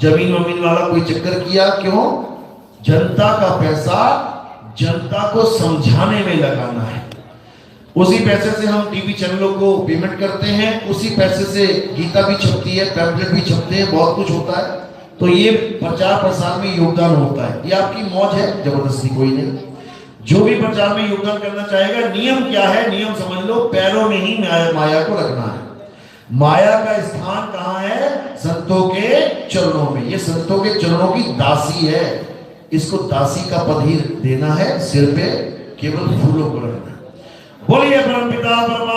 जमीन वमीन वाला कोई चक्कर किया। क्यों? जनता का पैसा जनता को समझाने में लगाना है। उसी पैसे से हम टीवी चैनलों को पेमेंट करते हैं, उसी पैसे से गीता भी छपती है, पैम्पलेट भी छपते हैं, बहुत कुछ होता है। तो ये प्रचार प्रसार में योगदान होता है। ये आपकी मौज है, जबरदस्ती कोई नहीं। जो भी प्रचार में योगदान करना चाहेगा, नियम क्या है? नियम समझ लो, पैरों में ही माया को रखना है। माया का स्थान कहां है? संतों के चरणों में। ये संतों के चरणों की दासी है, इसको दासी का पद ही देना है, सिर पे केवल फूलों को रखना है। बोलिए परमपिता परमात्मा